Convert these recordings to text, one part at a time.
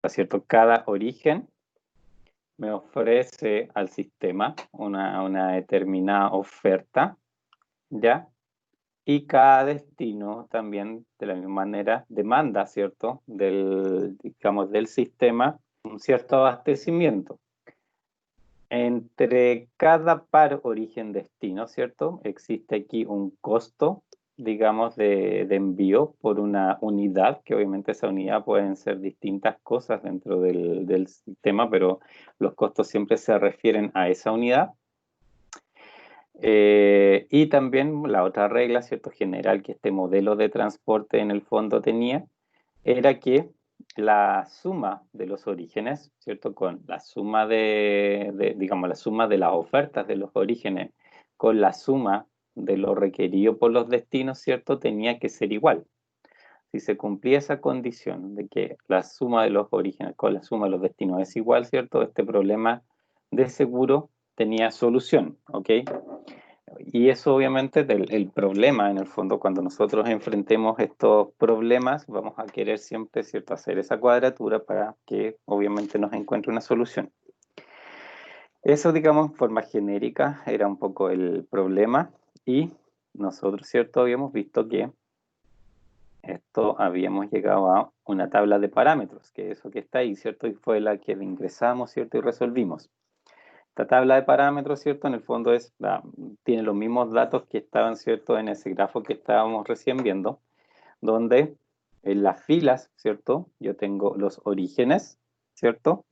¿cierto? Cada origen me ofrece al sistema una determinada oferta, ¿ya? Y cada destino también, de la misma manera, demanda, ¿cierto? Digamos, del sistema un cierto abastecimiento. Entre cada par origen-destino, ¿cierto? Existe aquí un costo, digamos, de envío por una unidad, que obviamente esa unidad pueden ser distintas cosas dentro del sistema, pero los costos siempre se refieren a esa unidad. Y también la otra regla, ¿cierto? General que este modelo de transporte en el fondo tenía, era que la suma de los orígenes, ¿cierto? Con la suma digamos, la suma de las ofertas de los orígenes con la suma de lo requerido por los destinos, ¿cierto? Tenía que ser igual. Si se cumplía esa condición de que la suma de los orígenes con la suma de los destinos es igual, ¿cierto? Este problema de seguro tenía solución, ¿ok? Y eso obviamente el problema en el fondo, cuando nosotros enfrentemos estos problemas, vamos a querer siempre, ¿cierto?, hacer esa cuadratura para que obviamente nos encuentre una solución. Eso, digamos, en forma genérica, era un poco el problema y nosotros, ¿cierto?, habíamos visto que esto habíamos llegado a una tabla de parámetros, que eso que está ahí, ¿cierto?, y fue la que ingresamos, ¿cierto?, y resolvimos. Esta tabla de parámetros, ¿cierto? En el fondo tiene los mismos datos que estaban, ¿cierto?, en ese grafo que estábamos recién viendo, donde en las filas, ¿cierto?, yo tengo los orígenes, ¿cierto?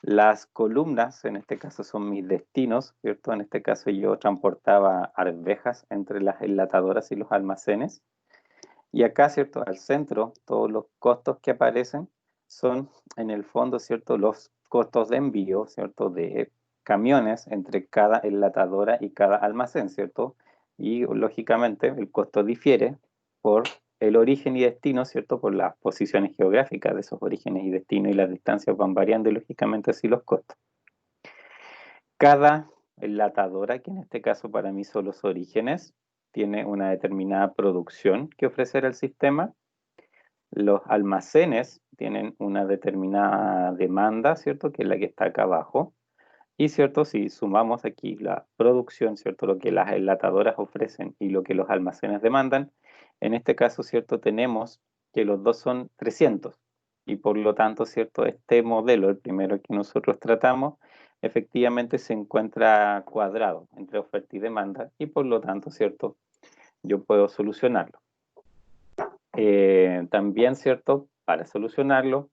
Las columnas, en este caso, son mis destinos, ¿cierto? En este caso yo transportaba arvejas entre las enlatadoras y los almacenes. Y acá, ¿cierto?, al centro, todos los costos que aparecen son, en el fondo, ¿cierto?, los costos de envío, ¿cierto?, de camiones entre cada enlatadora y cada almacén, ¿cierto? Y, lógicamente, el costo difiere por el origen y destino, ¿cierto?, por las posiciones geográficas de esos orígenes y destinos, y las distancias van variando y, lógicamente, así los costos. Cada enlatadora, que en este caso para mí son los orígenes, tiene una determinada producción que ofrecer al sistema. Los almacenes tienen una determinada demanda, ¿cierto?, que es la que está acá abajo. Y, ¿cierto?, si sumamos aquí la producción, ¿cierto?, lo que las enlatadoras ofrecen y lo que los almacenes demandan, en este caso, ¿cierto?, tenemos que los dos son 300. Y por lo tanto, ¿cierto?, este modelo, el primero que nosotros tratamos, efectivamente se encuentra cuadrado entre oferta y demanda y por lo tanto, ¿cierto?, yo puedo solucionarlo. También, ¿cierto?, para solucionarlo,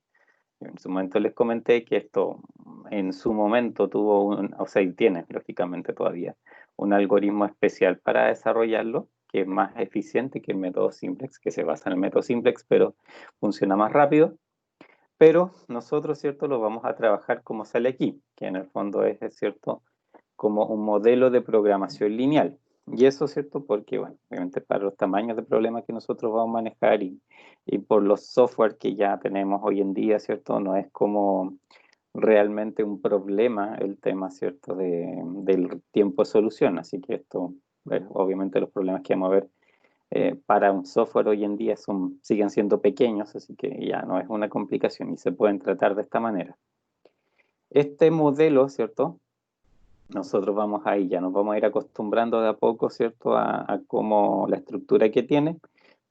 en su momento les comenté que esto en su momento tuvo o sea, y tiene lógicamente todavía un algoritmo especial para desarrollarlo, que es más eficiente que el método simplex, que se basa en el método simplex, pero funciona más rápido. Pero nosotros, ¿cierto?, lo vamos a trabajar como sale aquí, que en el fondo es ¿cierto?, como un modelo de programación lineal. Y eso, ¿cierto?, porque, bueno, obviamente para los tamaños de problemas que nosotros vamos a manejar y por los software que ya tenemos hoy en día, ¿cierto?, no es como realmente un problema el tema, ¿cierto?, del tiempo de solución. Así que esto, bueno, obviamente los problemas que vamos a ver para un software hoy en día siguen siendo pequeños, así que ya no es una complicación y se pueden tratar de esta manera. Este modelo, ¿cierto?, nosotros ya nos vamos a ir acostumbrando de a poco, ¿cierto?, a cómo la estructura que tiene,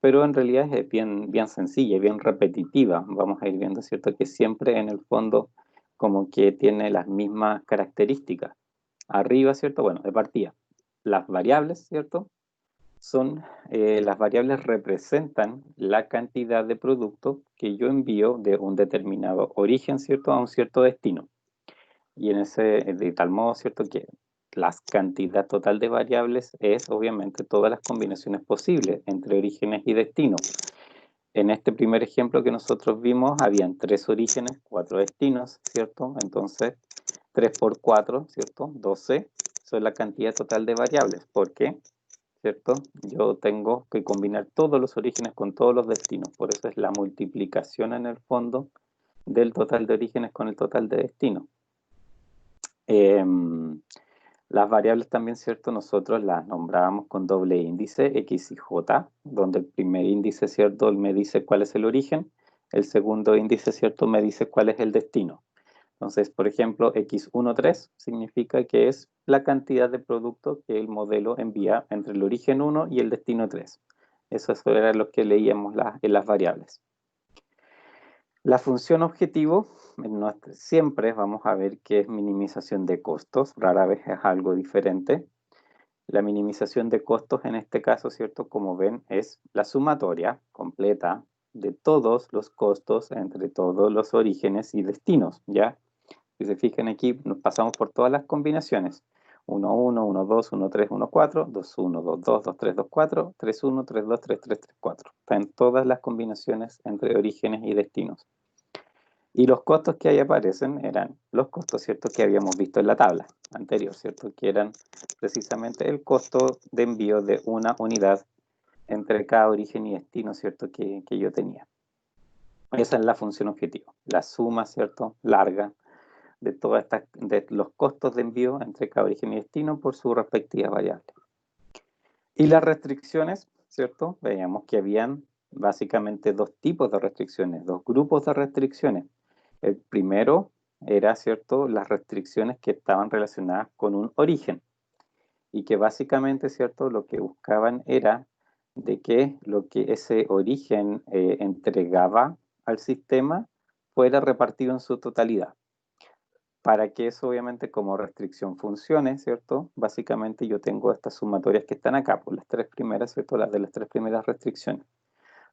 pero en realidad es bien, bien sencilla y bien repetitiva. Vamos a ir viendo, ¿cierto?, que siempre en el fondo como que tiene las mismas características. Arriba, ¿cierto?, bueno, de partida, las variables, ¿cierto?, las variables representan la cantidad de producto que yo envío de un determinado origen, ¿cierto?, a un cierto destino. Y de tal modo, ¿cierto?, que la cantidad total de variables es obviamente todas las combinaciones posibles entre orígenes y destinos. En este primer ejemplo que nosotros vimos, habían 3 orígenes, 4 destinos, ¿cierto? Entonces, 3 por 4, ¿cierto?, 12, son la cantidad total de variables. ¿Por qué? ¿Cierto? Yo tengo que combinar todos los orígenes con todos los destinos. Por eso es la multiplicación en el fondo del total de orígenes con el total de destinos. Las variables también, ¿cierto?, nosotros las nombrábamos con doble índice, X y J, donde el primer índice, ¿cierto?, me dice cuál es el origen, el segundo índice, ¿cierto?, me dice cuál es el destino. Entonces, por ejemplo, X13 significa que es la cantidad de producto que el modelo envía entre el origen 1 y el destino 3. Eso era lo que leíamos en las variables. La función objetivo, siempre vamos a ver que es minimización de costos, rara vez es algo diferente. La minimización de costos en este caso, ¿cierto? Como ven, es la sumatoria completa de todos los costos entre todos los orígenes y destinos, ¿ya? Si se fijan aquí, nos pasamos por todas las combinaciones. 1, 1, 1, 2, 1, 3, 1, 4, 2, 1, 2, 2, 2, 3, 2, 4, 3, 1, 3, 2, 3, 3, 3, 4. Están todas las combinaciones entre orígenes y destinos. Y los costos que ahí aparecen eran los costos, ¿cierto?, que habíamos visto en la tabla anterior, ¿cierto?, que eran precisamente el costo de envío de una unidad entre cada origen y destino, ¿cierto?, que yo tenía. Esa es la función objetivo, la suma, ¿cierto?, larga de de los costos de envío entre cada origen y destino por su respectiva variable. Y las restricciones, ¿cierto? Veíamos que habían básicamente dos tipos de restricciones, dos grupos de restricciones. El primero era, ¿cierto?, las restricciones que estaban relacionadas con un origen y que básicamente, ¿cierto?, lo que buscaban era de que lo que ese origen entregaba al sistema fuera repartido en su totalidad. Para que eso obviamente como restricción funcione, ¿cierto? Básicamente yo tengo estas sumatorias que están acá, por las tres primeras, ¿cierto? Las de las tres primeras restricciones,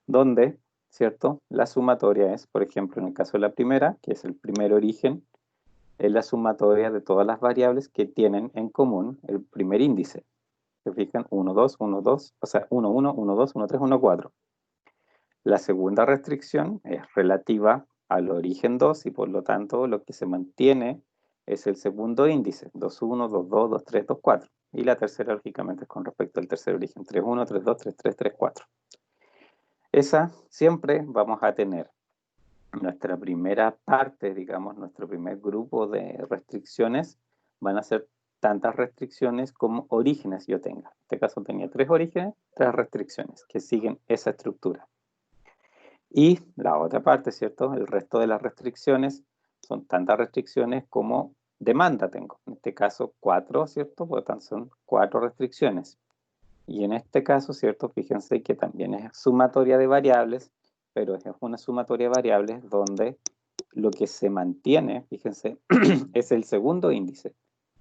donde, ¿cierto? La sumatoria es, por ejemplo, en el caso de la primera, que es el primer origen, es la sumatoria de todas las variables que tienen en común el primer índice. ¿Se fijan? 1, 2, 1, 2, o sea, 1, 1, 1, 2, 1, 3, 1, 4. La segunda restricción es relativa al origen 2 y por lo tanto lo que se mantiene es el segundo índice, 2, 1, 2, 2, 2, 3, 2, 4. Y la tercera, lógicamente, es con respecto al tercer origen, 3, 1, 3, 2, 3, 3, 3, 4. Esa siempre vamos a tener nuestra primera parte, digamos, nuestro primer grupo de restricciones, van a ser tantas restricciones como orígenes yo tenga. En este caso tenía 3 orígenes, 3 restricciones que siguen esa estructura. Y la otra parte, ¿cierto? El resto de las restricciones son tantas restricciones como demanda tengo. En este caso 4, ¿cierto? Por lo tanto son 4 restricciones. Y en este caso, ¿cierto? Fíjense que también es sumatoria de variables, pero es una sumatoria de variables donde lo que se mantiene, fíjense, es el segundo índice.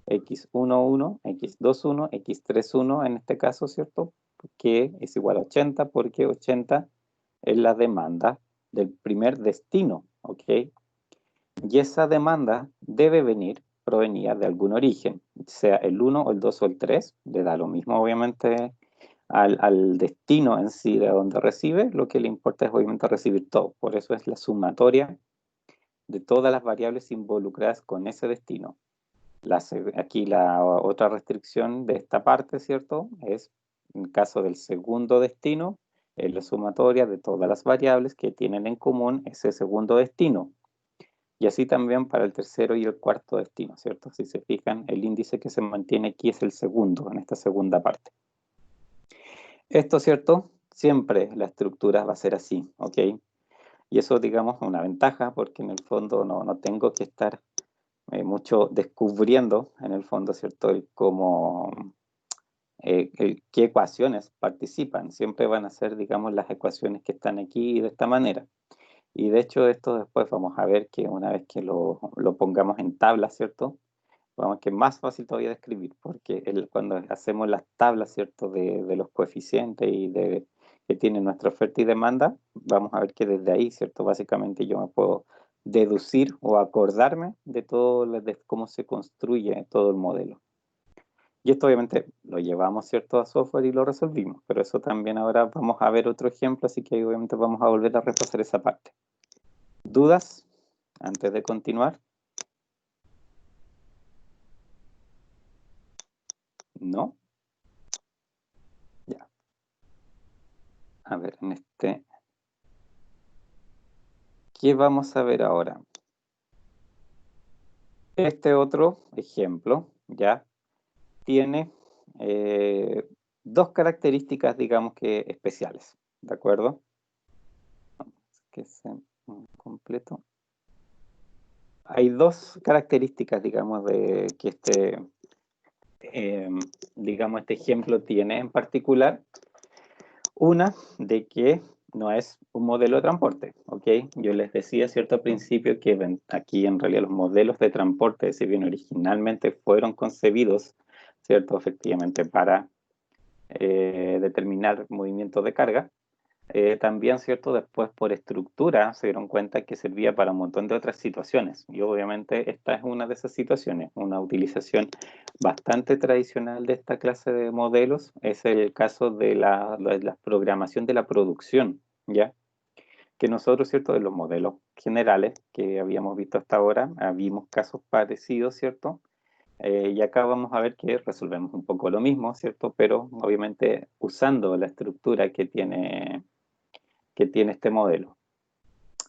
X11, X21, X31 en este caso, ¿cierto? Que es igual a 80 porque 80 es la demanda del primer destino, ¿ok? Y esa demanda debe provenir de algún origen, sea el 1 o el 2 o el 3, le da lo mismo obviamente al destino en sí de donde recibe, lo que le importa es obviamente recibir todo, por eso es la sumatoria de todas las variables involucradas con ese destino. Aquí la otra restricción de esta parte, ¿cierto? Es en el caso del segundo destino, es la sumatoria de todas las variables que tienen en común ese segundo destino. Y así también para el tercero y el cuarto destino, ¿cierto? Si se fijan, el índice que se mantiene aquí es el segundo, en esta segunda parte. Esto, ¿cierto? Siempre la estructura va a ser así, ¿ok? Y eso, digamos, es una ventaja porque en el fondo no tengo que estar mucho descubriendo, en el fondo, ¿cierto? Qué ecuaciones participan. Siempre van a ser, digamos, las ecuaciones que están aquí de esta manera. Y de hecho esto después vamos a ver que una vez que lo pongamos en tabla, ¿cierto? Vamos que es más fácil todavía de escribir, porque cuando hacemos las tablas, ¿cierto? De los coeficientes y que tiene nuestra oferta y demanda, vamos a ver que desde ahí, ¿cierto? Básicamente yo me puedo deducir o acordarme de todo, de cómo se construye todo el modelo. Y esto obviamente lo llevamos, ¿cierto?, a software y lo resolvimos, pero eso también ahora vamos a ver otro ejemplo, así que obviamente vamos a volver a repasar esa parte. ¿Dudas antes de continuar? ¿No? Ya. A ver, ¿qué vamos a ver ahora? Este otro ejemplo, ¿ya? Tiene dos características, digamos que especiales, ¿de acuerdo? Que se completo. Hay dos características, digamos, de que digamos, este ejemplo tiene en particular. Una, de que no es un modelo de transporte, ¿ok? Yo les decía, ¿cierto?, al principio que aquí en realidad los modelos de transporte, si bien originalmente fueron concebidos, ¿cierto?, efectivamente para determinar movimientos de carga, también, ¿cierto?, después por estructura se dieron cuenta que servía para un montón de otras situaciones. Y obviamente esta es una de esas situaciones, una utilización bastante tradicional de esta clase de modelos, es el caso de la programación de la producción, ¿ya? Que nosotros, ¿cierto?, de los modelos generales que habíamos visto hasta ahora, vimos casos parecidos, ¿cierto? Y acá vamos a ver que resolvemos un poco lo mismo, ¿cierto? Pero obviamente usando la estructura que tiene este modelo.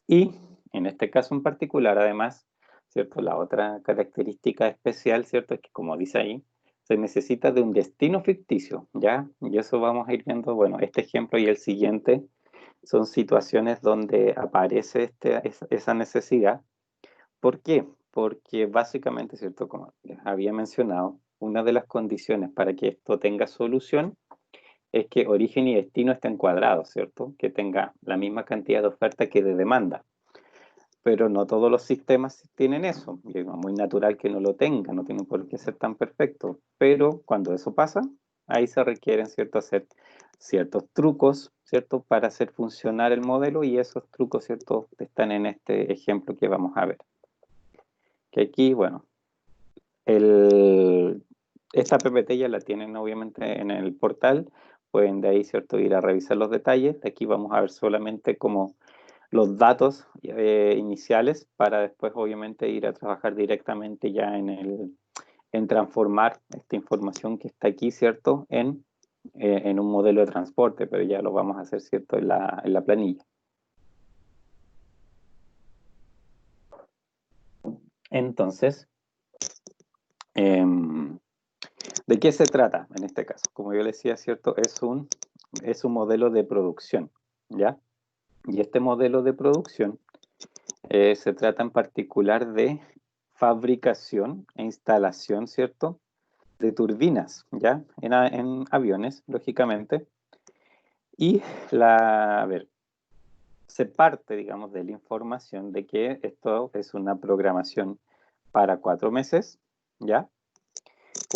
Y en este caso en particular, además, ¿cierto?, la otra característica especial, ¿cierto?, es que, como dice ahí, se necesita de un destino ficticio, ¿ya? Y eso vamos a ir viendo, bueno, este ejemplo y el siguiente son situaciones donde aparece esa necesidad. ¿Por qué? Porque básicamente, ¿cierto?, como les había mencionado, una de las condiciones para que esto tenga solución es que origen y destino estén cuadrados, ¿cierto? Que tenga la misma cantidad de oferta que de demanda. Pero no todos los sistemas tienen eso. Y es muy natural que no lo tengan, no tienen por qué ser tan perfectos. Pero cuando eso pasa, ahí se requieren, ¿cierto?, hacer ciertos trucos, ¿cierto?, para hacer funcionar el modelo, y esos trucos, ¿cierto?, están en este ejemplo que vamos a ver. Que aquí, bueno, esta PPT ya la tienen obviamente en el portal, pueden de ahí, ¿cierto?, ir a revisar los detalles. Aquí vamos a ver solamente como los datos iniciales para después obviamente ir a trabajar directamente ya en transformar esta información que está aquí, ¿cierto?, en un modelo de transporte, pero ya lo vamos a hacer, ¿cierto?, en la planilla. Entonces, ¿de qué se trata en este caso? Como yo le decía, ¿cierto?, es un modelo de producción, ¿ya? Y este modelo de producción se trata en particular de fabricación e instalación, ¿cierto?, de turbinas, ¿ya? En aviones, lógicamente. Y a ver, se parte, digamos, de la información de que esto es una programación para 4 meses, ¿ya?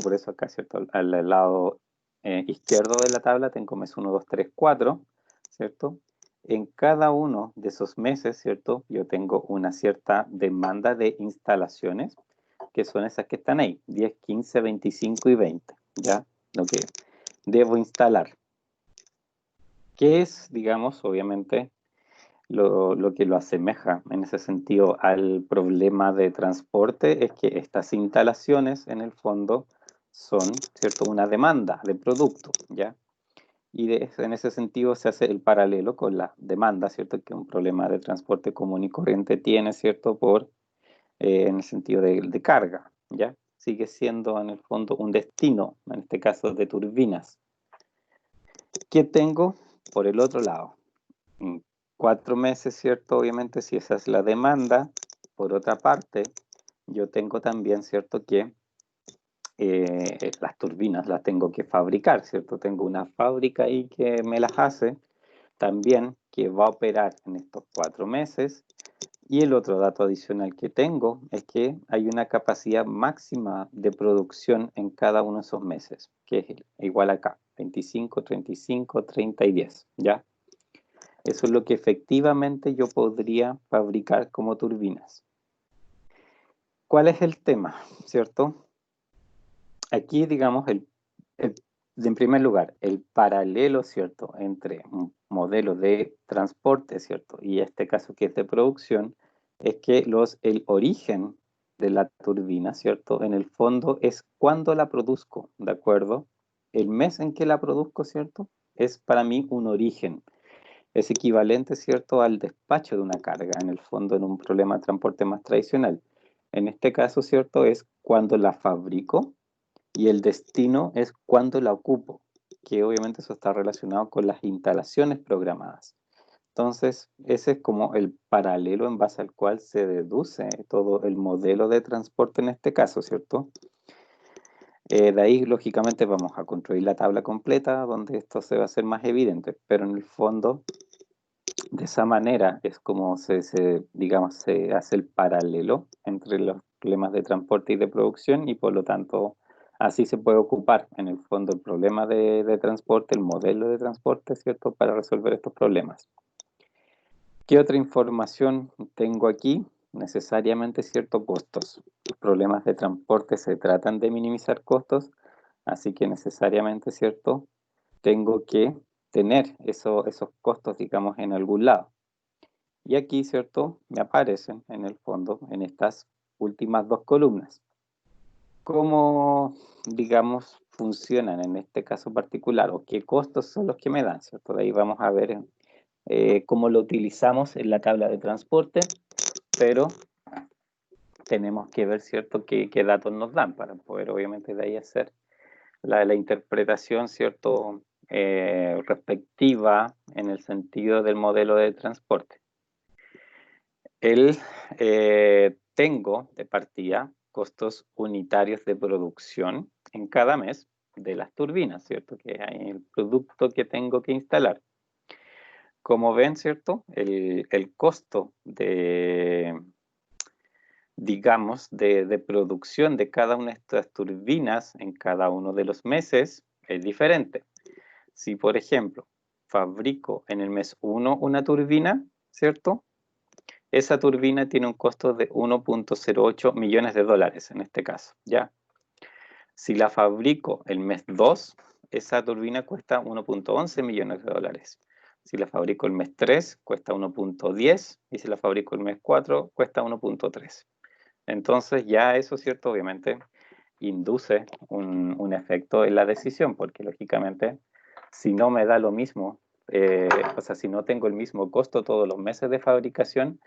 Por eso acá, ¿cierto?, al lado izquierdo de la tabla tengo mes 1, 2, 3, 4, ¿cierto? En cada uno de esos meses, ¿cierto?, yo tengo una cierta demanda de instalaciones, que son esas que están ahí, 10, 15, 25 y 20, ¿ya? Lo que debo instalar. ¿Qué es, digamos, obviamente, lo que lo asemeja en ese sentido al problema de transporte? Es que estas instalaciones, en el fondo, son, ¿cierto?, una demanda de producto, ¿ya? Y en ese sentido se hace el paralelo con la demanda, ¿cierto?, que un problema de transporte común y corriente tiene, ¿cierto?, en el sentido de carga, ¿ya? Sigue siendo, en el fondo, un destino, en este caso de turbinas. ¿Qué tengo por el otro lado? 4 meses, ¿cierto? Obviamente, si esa es la demanda. Por otra parte, yo tengo también, ¿cierto?, que las turbinas las tengo que fabricar, ¿cierto? Tengo una fábrica ahí que me las hace, también que va a operar en estos 4 meses. Y el otro dato adicional que tengo es que hay una capacidad máxima de producción en cada uno de esos meses, que es igual acá, 25, 35, 30 y 10, ¿ya? Eso es lo que efectivamente yo podría fabricar como turbinas. ¿Cuál es el tema, cierto? Aquí, digamos, en primer lugar, el paralelo, ¿cierto?, entre un modelo de transporte, ¿cierto?, y este caso que es de producción, es que el origen de la turbina, ¿cierto?, en el fondo es cuando la produzco, ¿de acuerdo? El mes en que la produzco, ¿cierto?, es para mí un origen. Es equivalente, ¿cierto?, al despacho de una carga, en el fondo, en un problema de transporte más tradicional. En este caso, ¿cierto?, es cuando la fabrico, y el destino es cuando la ocupo, que obviamente eso está relacionado con las instalaciones programadas. Entonces, ese es como el paralelo en base al cual se deduce todo el modelo de transporte en este caso, ¿cierto? De ahí, lógicamente, vamos a construir la tabla completa donde esto se va a hacer más evidente, pero en el fondo, de esa manera es como digamos, se hace el paralelo entre los problemas de transporte y de producción y por lo tanto así se puede ocupar en el fondo el problema de transporte, el modelo de transporte, ¿cierto? Para resolver estos problemas. ¿Qué otra información tengo aquí? Necesariamente ciertos costos. Los problemas de transporte se tratan de minimizar costos, así que necesariamente, ¿cierto? Tengo que tener esos costos, digamos, en algún lado. Y aquí, ¿cierto? Me aparecen en el fondo en estas últimas dos columnas. ¿Cómo, digamos, funcionan en este caso particular o qué costos son los que me dan, ¿cierto? De ahí vamos a ver cómo lo utilizamos en la tabla de transporte, pero tenemos que ver, ¿cierto?, qué datos nos dan para poder, obviamente, de ahí hacer la interpretación, ¿cierto?, respectiva en el sentido del modelo de transporte. Tengo de partida costos unitarios de producción en cada mes de las turbinas, ¿cierto?, que hay el producto que tengo que instalar. Como ven, ¿cierto?, el costo digamos, de producción de cada una de estas turbinas en cada uno de los meses es diferente. Si, por ejemplo, fabrico en el mes 1 una turbina, ¿cierto? Esa turbina tiene un costo de 1.08 millones de dólares en este caso, ¿ya? Si la fabrico el mes 2, esa turbina cuesta 1.11 millones de dólares. Si la fabrico el mes 3, cuesta 1.10, y si la fabrico el mes 4, cuesta 1.3. Entonces ya eso, ¿cierto? Obviamente induce un efecto en la decisión, porque lógicamente si no me da lo mismo, o sea, si no tengo el mismo costo todos los meses de fabricación,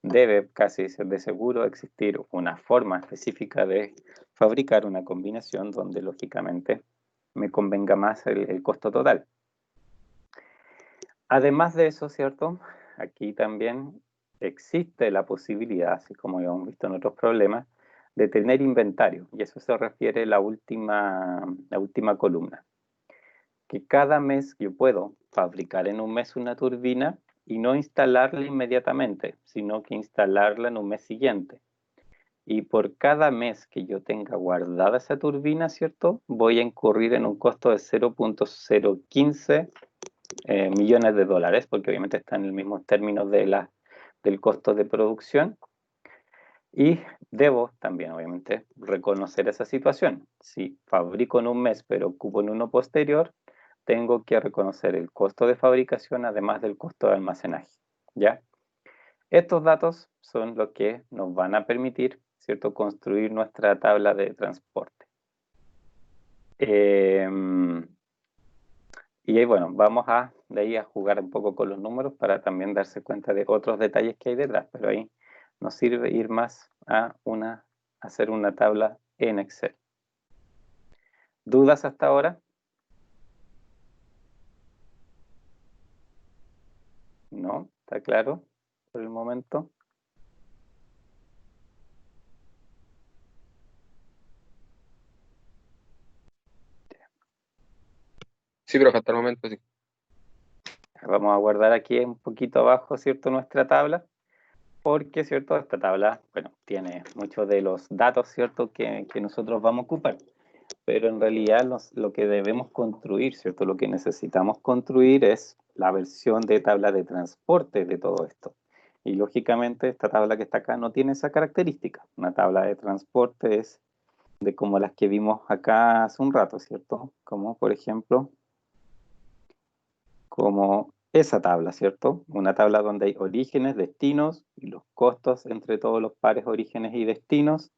debe casi ser de seguro existir una forma específica de fabricar una combinación donde lógicamente me convenga más el costo total. Además de eso, ¿cierto? Aquí también existe la posibilidad, así como ya hemos visto en otros problemas, de tener inventario, y eso se refiere a la última columna. Que cada mes yo puedo fabricar en un mes una turbina y no instalarla inmediatamente, sino que instalarla en un mes siguiente. Y por cada mes que yo tenga guardada esa turbina, ¿cierto? Voy a incurrir en un costo de 0.015 millones de dólares, porque obviamente está en el mismo término del costo de producción. Y debo también, obviamente, reconocer esa situación. Si fabrico en un mes, pero ocupo en uno posterior, tengo que reconocer el costo de fabricación, además del costo de almacenaje, ¿ya? Estos datos son los que nos van a permitir, ¿cierto?, construir nuestra tabla de transporte. Y bueno, vamos de ahí a jugar un poco con los números para también darse cuenta de otros detalles que hay detrás, pero ahí nos sirve ir más a hacer una tabla en Excel. ¿Dudas hasta ahora? ¿No? ¿Está claro por el momento? Sí, pero hasta el momento sí. Vamos a guardar aquí un poquito abajo, ¿cierto?, nuestra tabla, porque, ¿cierto?, esta tabla, bueno, tiene muchos de los datos, ¿cierto?, que nosotros vamos a ocupar, pero en realidad lo que debemos construir, ¿cierto?, lo que necesitamos construir es la versión de tabla de transporte de todo esto. Y lógicamente esta tabla que está acá no tiene esa característica. Una tabla de transporte es de como las que vimos acá hace un rato, ¿cierto? Como por ejemplo, como esa tabla, ¿cierto? Una tabla donde hay orígenes, destinos y los costos entre todos los pares orígenes y destinos,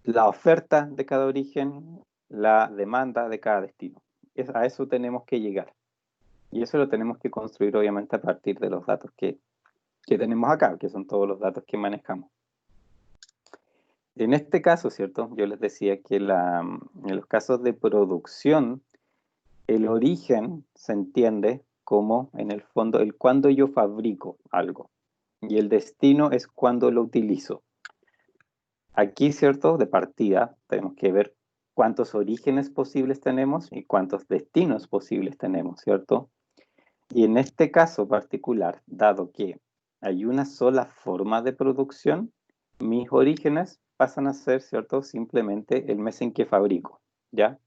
la oferta de cada origen, la demanda de cada destino. A eso tenemos que llegar. Y eso lo tenemos que construir obviamente a partir de los datos que tenemos acá, que son todos los datos que manejamos. En este caso, ¿cierto? Yo les decía que en los casos de producción, el origen se entiende como, en el fondo, el cuándo yo fabrico algo. Y el destino es cuando lo utilizo. Aquí, ¿cierto? De partida, tenemos que ver cuántos orígenes posibles tenemos y cuántos destinos posibles tenemos, ¿cierto? Y en este caso particular, dado que hay una sola forma de producción, mis orígenes pasan a ser, ¿cierto? Simplemente el mes en que fabrico, ¿ya?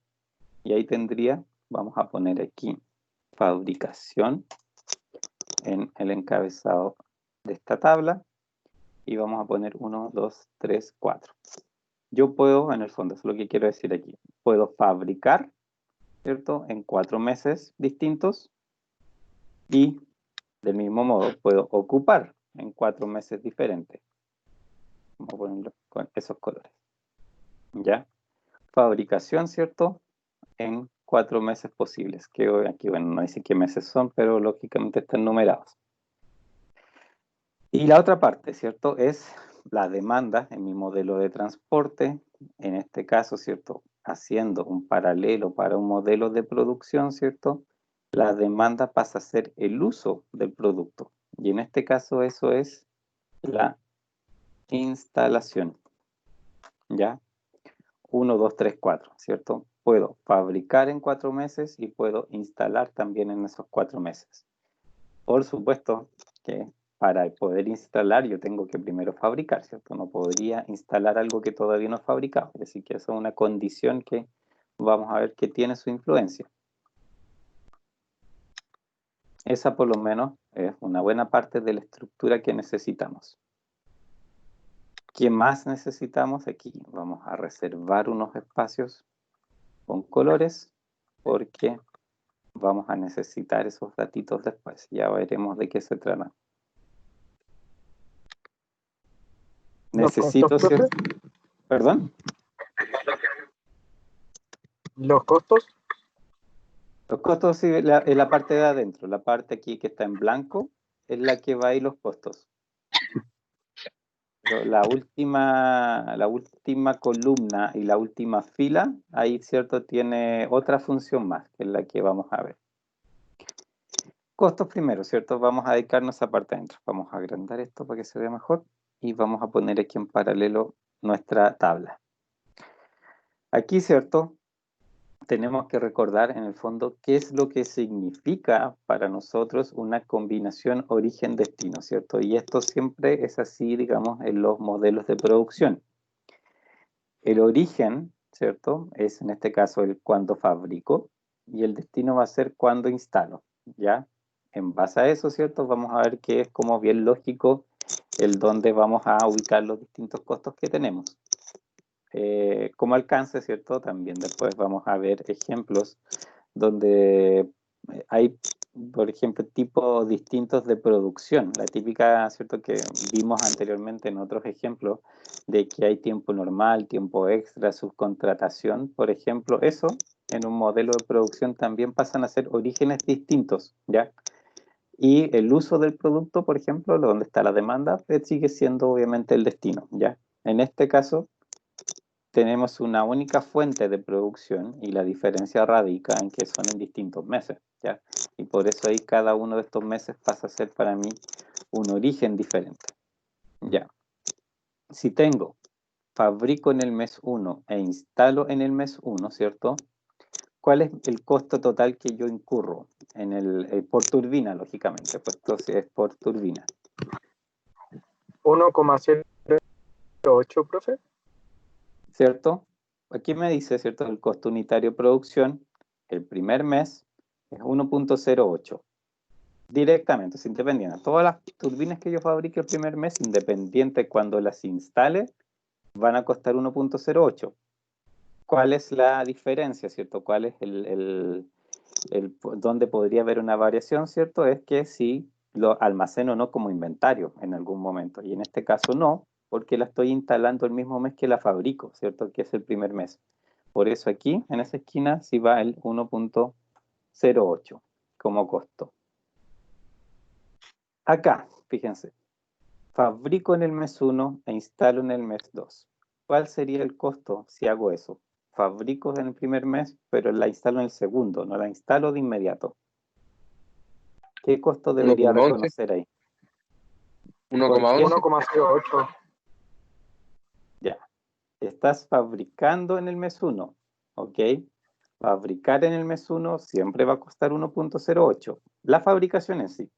Y ahí tendría, vamos a poner aquí, fabricación en el encabezado de esta tabla y vamos a poner 1, 2, 3, 4. Yo puedo, en el fondo, eso es lo que quiero decir aquí, puedo fabricar, ¿cierto? En 4 meses distintos y del mismo modo puedo ocupar en 4 meses diferentes. Vamos a ponerlo con esos colores. ¿Ya? Fabricación, ¿cierto? En 4 meses posibles. Que aquí, bueno, no dice qué meses son, pero lógicamente están numerados. Y la otra parte, ¿cierto? Es la demanda en mi modelo de transporte. En este caso, ¿cierto? Haciendo un paralelo para un modelo de producción, ¿cierto? La demanda pasa a ser el uso del producto. Y en este caso eso es la instalación. ¿Ya? 1, 2, 3, 4, ¿cierto? Puedo fabricar en 4 meses y puedo instalar también en esos 4 meses. Por supuesto que para poder instalar yo tengo que primero fabricar, ¿cierto? No podría instalar algo que todavía no he fabricado. Así que esa es una condición que vamos a ver que tiene su influencia. Esa por lo menos es una buena parte de la estructura que necesitamos. ¿Qué más necesitamos? Aquí vamos a reservar unos espacios con colores porque vamos a necesitar esos datitos después. Ya veremos de qué se trata. ¿Los Necesito, costos, profe? ¿Perdón? ¿Los costos? Los costos sí, en la parte de adentro. La parte aquí que está en blanco es la que va a ir los costos. Pero la última columna y la última fila, ahí, ¿cierto? Tiene otra función más, que es la que vamos a ver. Costos primero, ¿cierto? Vamos a dedicarnos a esa parte adentro. Vamos a agrandar esto para que se vea mejor y vamos a poner aquí en paralelo nuestra tabla. Aquí, ¿cierto? Tenemos que recordar en el fondo qué es lo que significa para nosotros una combinación origen-destino, ¿cierto? Y esto siempre es así, digamos, en los modelos de producción. El origen, ¿cierto? Es en este caso el cuando fabrico y el destino va a ser cuando instalo, ¿ya? En base a eso, ¿cierto? Vamos a ver que es como bien lógico el dónde vamos a ubicar los distintos costos que tenemos. Como alcance, ¿cierto? También después vamos a ver ejemplos donde hay, por ejemplo, tipos distintos de producción. La típica, ¿cierto? Que vimos anteriormente en otros ejemplos de que hay tiempo normal, tiempo extra, subcontratación, por ejemplo, eso en un modelo de producción también pasan a ser orígenes distintos, ¿ya? Y el uso del producto, por ejemplo, donde está la demanda, sigue siendo obviamente el destino, ¿ya? En este caso, tenemos una única fuente de producción y la diferencia radica en que son en distintos meses, ¿ya? Y por eso ahí cada uno de estos meses pasa a ser para mí un origen diferente, ¿ya? Si tengo, fabrico en el mes 1 e instalo en el mes 1, ¿cierto? ¿Cuál es el costo total que yo incurro en por turbina, lógicamente? Pues entonces es por turbina. 1,08, profe. ¿Cierto? Aquí me dice, ¿cierto? El costo unitario de producción, el primer mes es 1.08. Directamente, es independiente. Todas las turbinas que yo fabrique el primer mes, independiente cuando las instale, van a costar 1.08. ¿Cuál es la diferencia, cierto? ¿Cuál es donde podría haber una variación, cierto? Es que si lo almaceno o no como inventario en algún momento. Y en este caso no, porque la estoy instalando el mismo mes que la fabrico, ¿cierto? Que es el primer mes. Por eso aquí, en esa esquina, sí va el 1.08 como costo. Acá, fíjense, fabrico en el mes 1 e instalo en el mes 2. ¿Cuál sería el costo si hago eso? Fabrico en el primer mes, pero la instalo en el segundo, no la instalo de inmediato. ¿Qué costo debería 1,11. reconocer ahí? 1,11. 1,08. Ya. Estás fabricando en el mes 1, ¿ok? Fabricar en el mes 1 siempre va a costar 1.08. La fabricación en sí.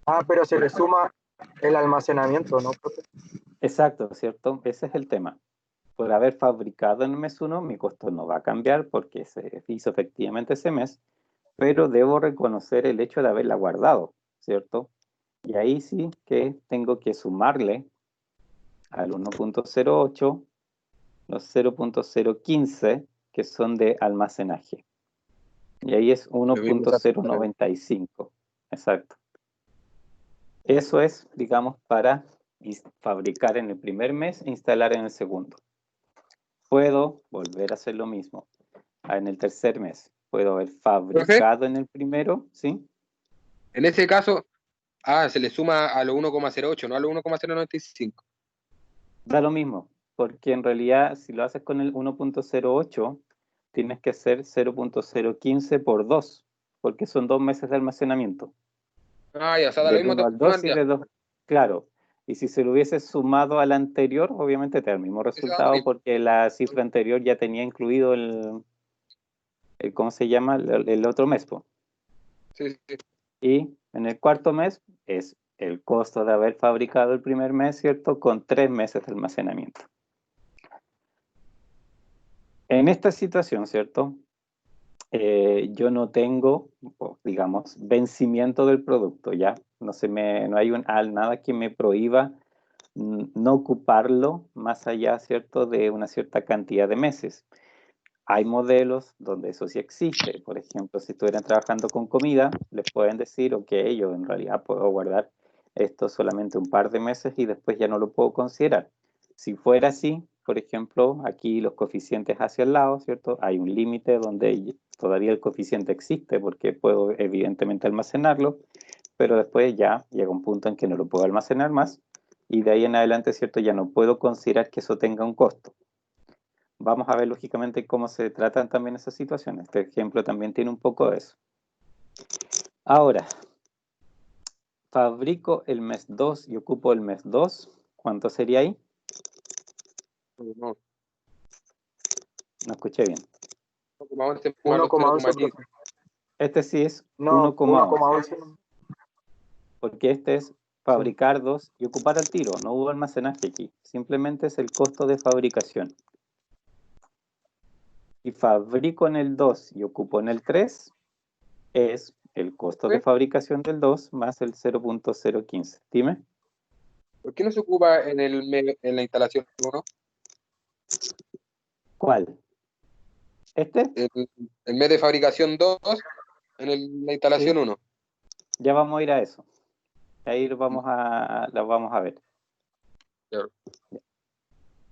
Ah, pero se le suma el almacenamiento, ¿no, profe? Exacto, ¿cierto? Ese es el tema. Por haber fabricado en el mes 1, mi costo no va a cambiar porque se hizo efectivamente ese mes, pero debo reconocer el hecho de haberla guardado, ¿cierto? Y ahí sí que tengo que sumarle al 1.08 los 0.015 que son de almacenaje. Y ahí es Lo mismo que hace 1.095. Exacto. Eso es, digamos, para fabricar en el primer mes e instalar en el segundo. Puedo volver a hacer lo mismo en el tercer mes. Puedo haber Profe, fabricado en el primero, ¿sí? en ese caso, se le suma a los 1,08, no a los 1,095. Da lo mismo, porque en realidad si lo haces con el 1.08, tienes que hacer 0.015 por 2, porque son 2 meses de almacenamiento. Ya, o sea, da lo Del mismo 1 al tomar 2 y ya. de 2, claro. Y si se lo hubiese sumado al anterior, obviamente te da el mismo Eso da lo resultado mismo. porque la cifra anterior ya tenía incluido ¿cómo se llama? El otro mes, po. Sí, sí. Y en el cuarto mes es el costo de haber fabricado el primer mes, ¿cierto? Con 3 meses de almacenamiento. En esta situación, ¿cierto? Yo no tengo, digamos, vencimiento del producto, ¿ya? No hay nada que me prohíba no ocuparlo más allá, ¿cierto?, de una cierta cantidad de meses. Hay modelos donde eso sí existe. Por ejemplo, si estuvieran trabajando con comida, les pueden decir, ok, yo en realidad puedo guardar esto solamente un par de meses y después ya no lo puedo considerar. Si fuera así, por ejemplo, aquí los coeficientes hacia el lado, ¿cierto? Hay un límite donde todavía el coeficiente existe porque puedo evidentemente almacenarlo, pero después ya llega un punto en que no lo puedo almacenar más y de ahí en adelante, ¿cierto? Ya no puedo considerar que eso tenga un costo. Vamos a ver lógicamente cómo se tratan también esas situaciones. Este ejemplo también tiene un poco de eso. Ahora, fabrico el mes 2 y ocupo el mes 2. ¿Cuánto sería ahí? No, No escuché bien. 1,11 más los 1,11, 0,15. profe. Este sí es No, 1,11, 1,11. porque este es Sí. fabricar 2 y ocupar al tiro. No hubo almacenaje aquí. Simplemente es el costo de fabricación. Y fabrico en el 2 y ocupo en el 3, es el costo de ¿Profe? fabricación del 2 más el 0.015. Dime. ¿Por qué no se ocupa en la instalación 1? ¿Cuál? ¿Este? El mes de fabricación 2 en la instalación Sí. 1. Ya vamos a ir a eso. Ahí lo vamos a ver. Claro.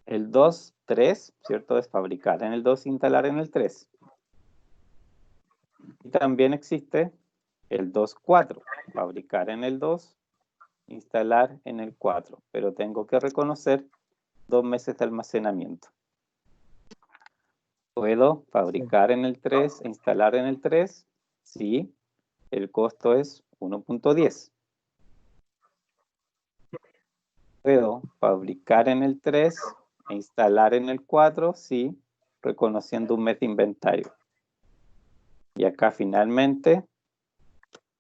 El 2, 3, ¿cierto? Es fabricar en el 2, instalar en el 3. Y también existe el 2, 4. Fabricar en el 2, instalar en el 4. Pero tengo que reconocer 2 meses de almacenamiento. ¿Puedo fabricar en el 3 e instalar en el 3? Sí. El costo es 1.10. ¿Puedo fabricar en el 3 e instalar en el 4? Sí, reconociendo un mes de inventario. Y acá finalmente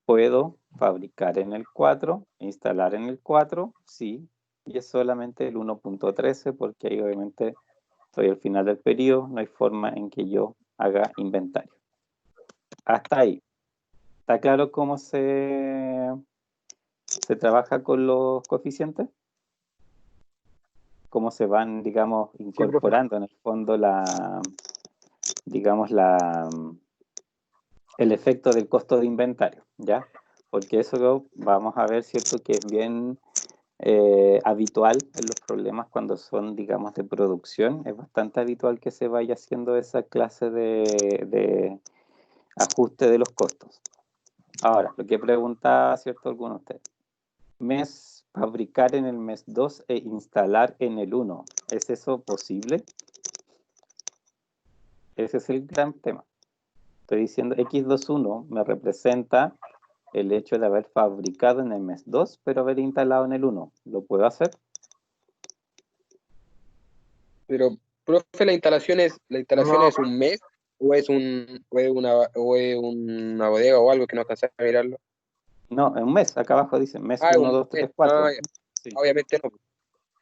puedo fabricar en el 4 e instalar en el 4, sí, y es solamente el 1.13 porque ahí obviamente estoy al final del periodo, no hay forma en que yo haga inventario. Hasta ahí. ¿Está claro cómo se trabaja con los coeficientes? Cómo se van, digamos, Sí, profe. incorporando en el fondo digamos, el efecto del costo de inventario, ¿ya? Porque eso vamos a ver, ¿cierto? Que es bien habitual en los problemas cuando son, digamos, de producción. Es bastante habitual que se vaya haciendo esa clase de ajuste de los costos. Ahora, lo que preguntaba, ¿cierto? Alguno de ustedes. Fabricar en el mes 2 e instalar en el 1. ¿Es eso posible? Ese es el gran tema. Estoy diciendo X21 me representa el hecho de haber fabricado en el mes 2, pero haber instalado en el 1. ¿Lo puedo hacer? Pero, profe, la instalación No, es un mes o es una bodega o algo que no alcanza a mirarlo. No, en un mes. Acá abajo dice mes Ah, es 1, un 2, mes. 3, 4. Ya. Sí. Obviamente no.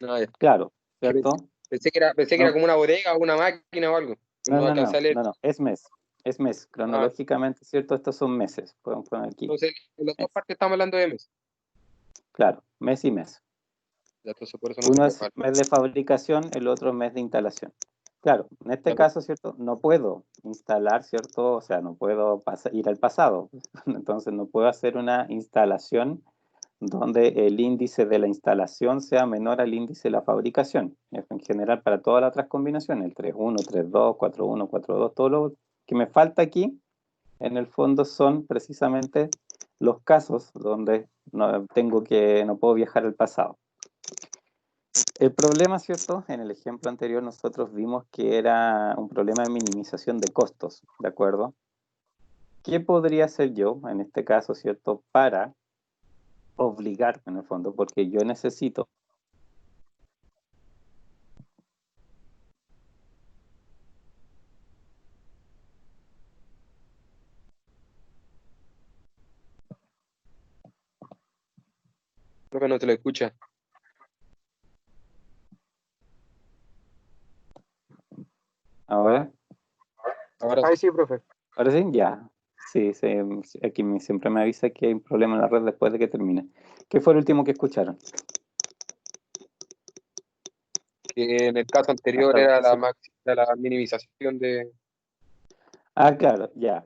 No, ya. Claro, Que ¿cierto? pensé que era No, como una bodega o una máquina o algo. Pero no alcanza a leer. no, es mes. Es mes. Ah, Cronológicamente, ¿cierto? Estos son meses. Podemos poner aquí. entonces, en las dos Mes. partes estamos hablando de mes. Claro, mes y mes. Ya, entonces por eso no Uno tengo es mal. mes de fabricación, el otro mes de instalación. Claro, en este Ya, pues, caso, ¿cierto? No puedo instalar, ¿cierto? O sea, no puedo ir al pasado. Entonces, no puedo hacer una instalación donde el índice de la instalación sea menor al índice de la fabricación. En general, para todas las otras combinaciones, el 3.1, 3.2, 4.1, 4.2, todo lo que me falta aquí, en el fondo, son precisamente los casos donde no puedo viajar al pasado. El problema, ¿cierto? En el ejemplo anterior nosotros vimos que era un problema de minimización de costos, ¿de acuerdo? ¿Qué podría hacer yo, en este caso, ¿cierto? Para obligar, en el fondo, porque yo necesito profe, no te lo escucha. ahora, Ahora ahí sí, profe. ahora sí, ya. Sí, aquí siempre me avisa que hay un problema en la red después de que termine. ¿Qué fue el último que escucharon? que en el caso anterior Hasta era eso. la minimización de. Ah, claro, ya.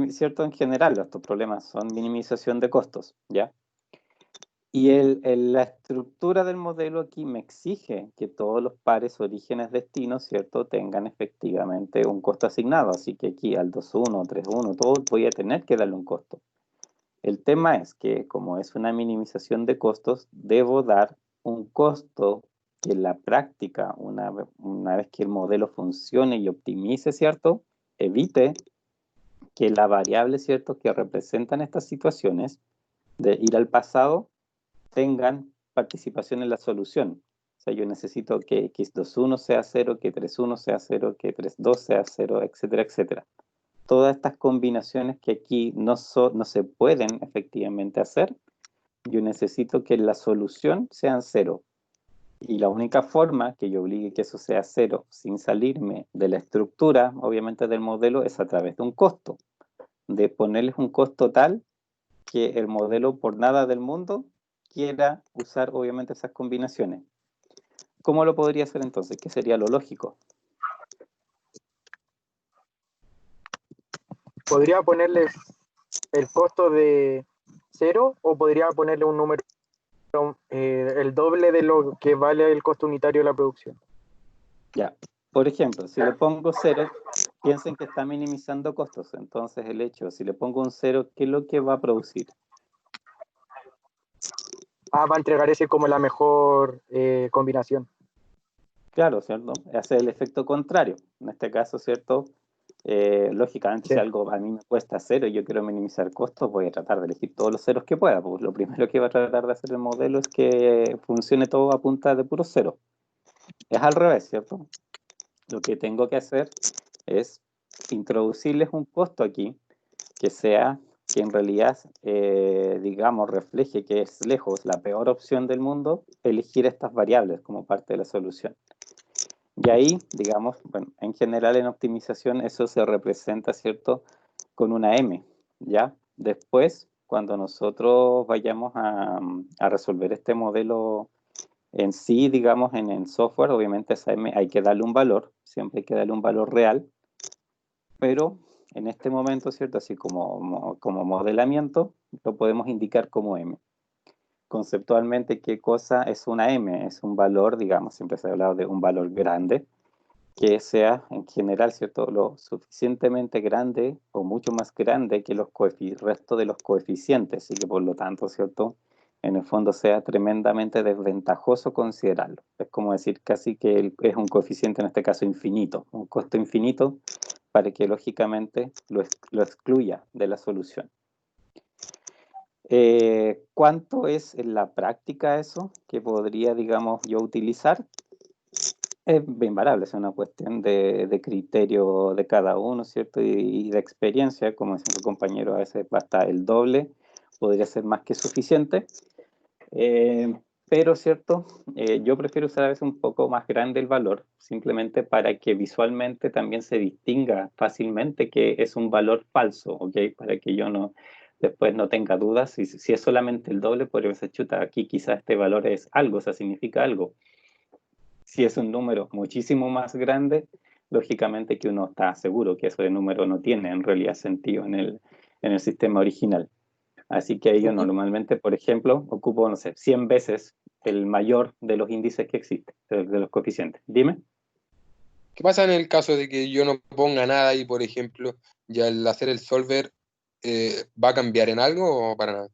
¿Cierto? En general, estos problemas son minimización de costos, ¿ya? Y la estructura del modelo aquí me exige que todos los pares orígenes destinos, ¿cierto?, tengan efectivamente un costo asignado. Así que aquí al 2.1, 3.1, todo voy a tener que darle un costo. El tema es que como es una minimización de costos, debo dar un costo que en la práctica, una vez que el modelo funcione y optimice, ¿cierto?, evite que la variable, ¿cierto?, que representan estas situaciones de ir al pasado tengan participación en la solución. O sea, yo necesito que x21 sea 0, que 31 sea 0, que 32 sea 0, etcétera, etcétera. Todas estas combinaciones que aquí no se pueden efectivamente hacer, yo necesito que la solución sean 0. Y la única forma que yo obligue que eso sea 0 sin salirme de la estructura, obviamente del modelo, es a través de un costo. De ponerles un costo tal que el modelo por nada del mundo quiera usar obviamente esas combinaciones. ¿Cómo lo podría hacer entonces? ¿Qué sería lo lógico? ¿Podría ponerles el costo de 0 o podría ponerle un número el doble de lo que vale el costo unitario de la producción? Ya, por ejemplo, si le pongo 0, piensen que está minimizando costos. Entonces el hecho, si le pongo un 0, ¿qué es lo que va a producir? Va a entregar ese como la mejor combinación. Claro, ¿cierto? Hace el efecto contrario. En este caso, ¿cierto? Lógicamente, Sí. si algo a mí me cuesta 0 y yo quiero minimizar costos, voy a tratar de elegir todos los ceros que pueda. Pues lo primero que va a tratar de hacer el modelo es que funcione todo a punta de puro cero. Es al revés, ¿cierto? Lo que tengo que hacer es introducirles un costo aquí que en realidad, digamos, refleje que es lejos la peor opción del mundo, elegir estas variables como parte de la solución. Y ahí, digamos, bueno, en general en optimización eso se representa, ¿cierto?, con una M, ¿ya? Después, cuando nosotros vayamos a resolver este modelo en sí, digamos, en el software, obviamente esa M hay que darle un valor, siempre hay que darle un valor real, pero en este momento, ¿cierto?, así como modelamiento, lo podemos indicar como M. Conceptualmente, ¿qué cosa es una M? Es un valor, digamos, siempre se ha hablado de un valor grande, que sea en general, ¿cierto?, lo suficientemente grande o mucho más grande que el resto de los coeficientes y que por lo tanto, ¿cierto?, en el fondo sea tremendamente desventajoso considerarlo. Es como decir casi que es un coeficiente, en este caso, infinito, un costo infinito para que lógicamente lo excluya de la solución. ¿Cuánto es en la práctica eso que podría, digamos, yo utilizar? Es bien variable, es una cuestión de criterio de cada uno, ¿cierto? Y de experiencia, como decía mi compañero, a veces basta el doble, podría ser más que suficiente. Pero, ¿cierto? Yo prefiero usar a veces un poco más grande el valor, simplemente para que visualmente también se distinga fácilmente que es un valor falso, ¿ok? Para que yo no, después no tenga dudas. Si es solamente el doble, podría ser, chuta, aquí quizás este valor es algo, o sea, significa algo. Si es un número muchísimo más grande, lógicamente que uno está seguro que ese número no tiene en realidad sentido en el sistema original. Así que yo normalmente, por ejemplo, ocupo, no sé, 100 veces el mayor de los índices que existen, de los coeficientes. Dime. ¿Qué pasa en el caso de que yo no ponga nada y, por ejemplo, ya al hacer el solver, va a cambiar en algo o para nada?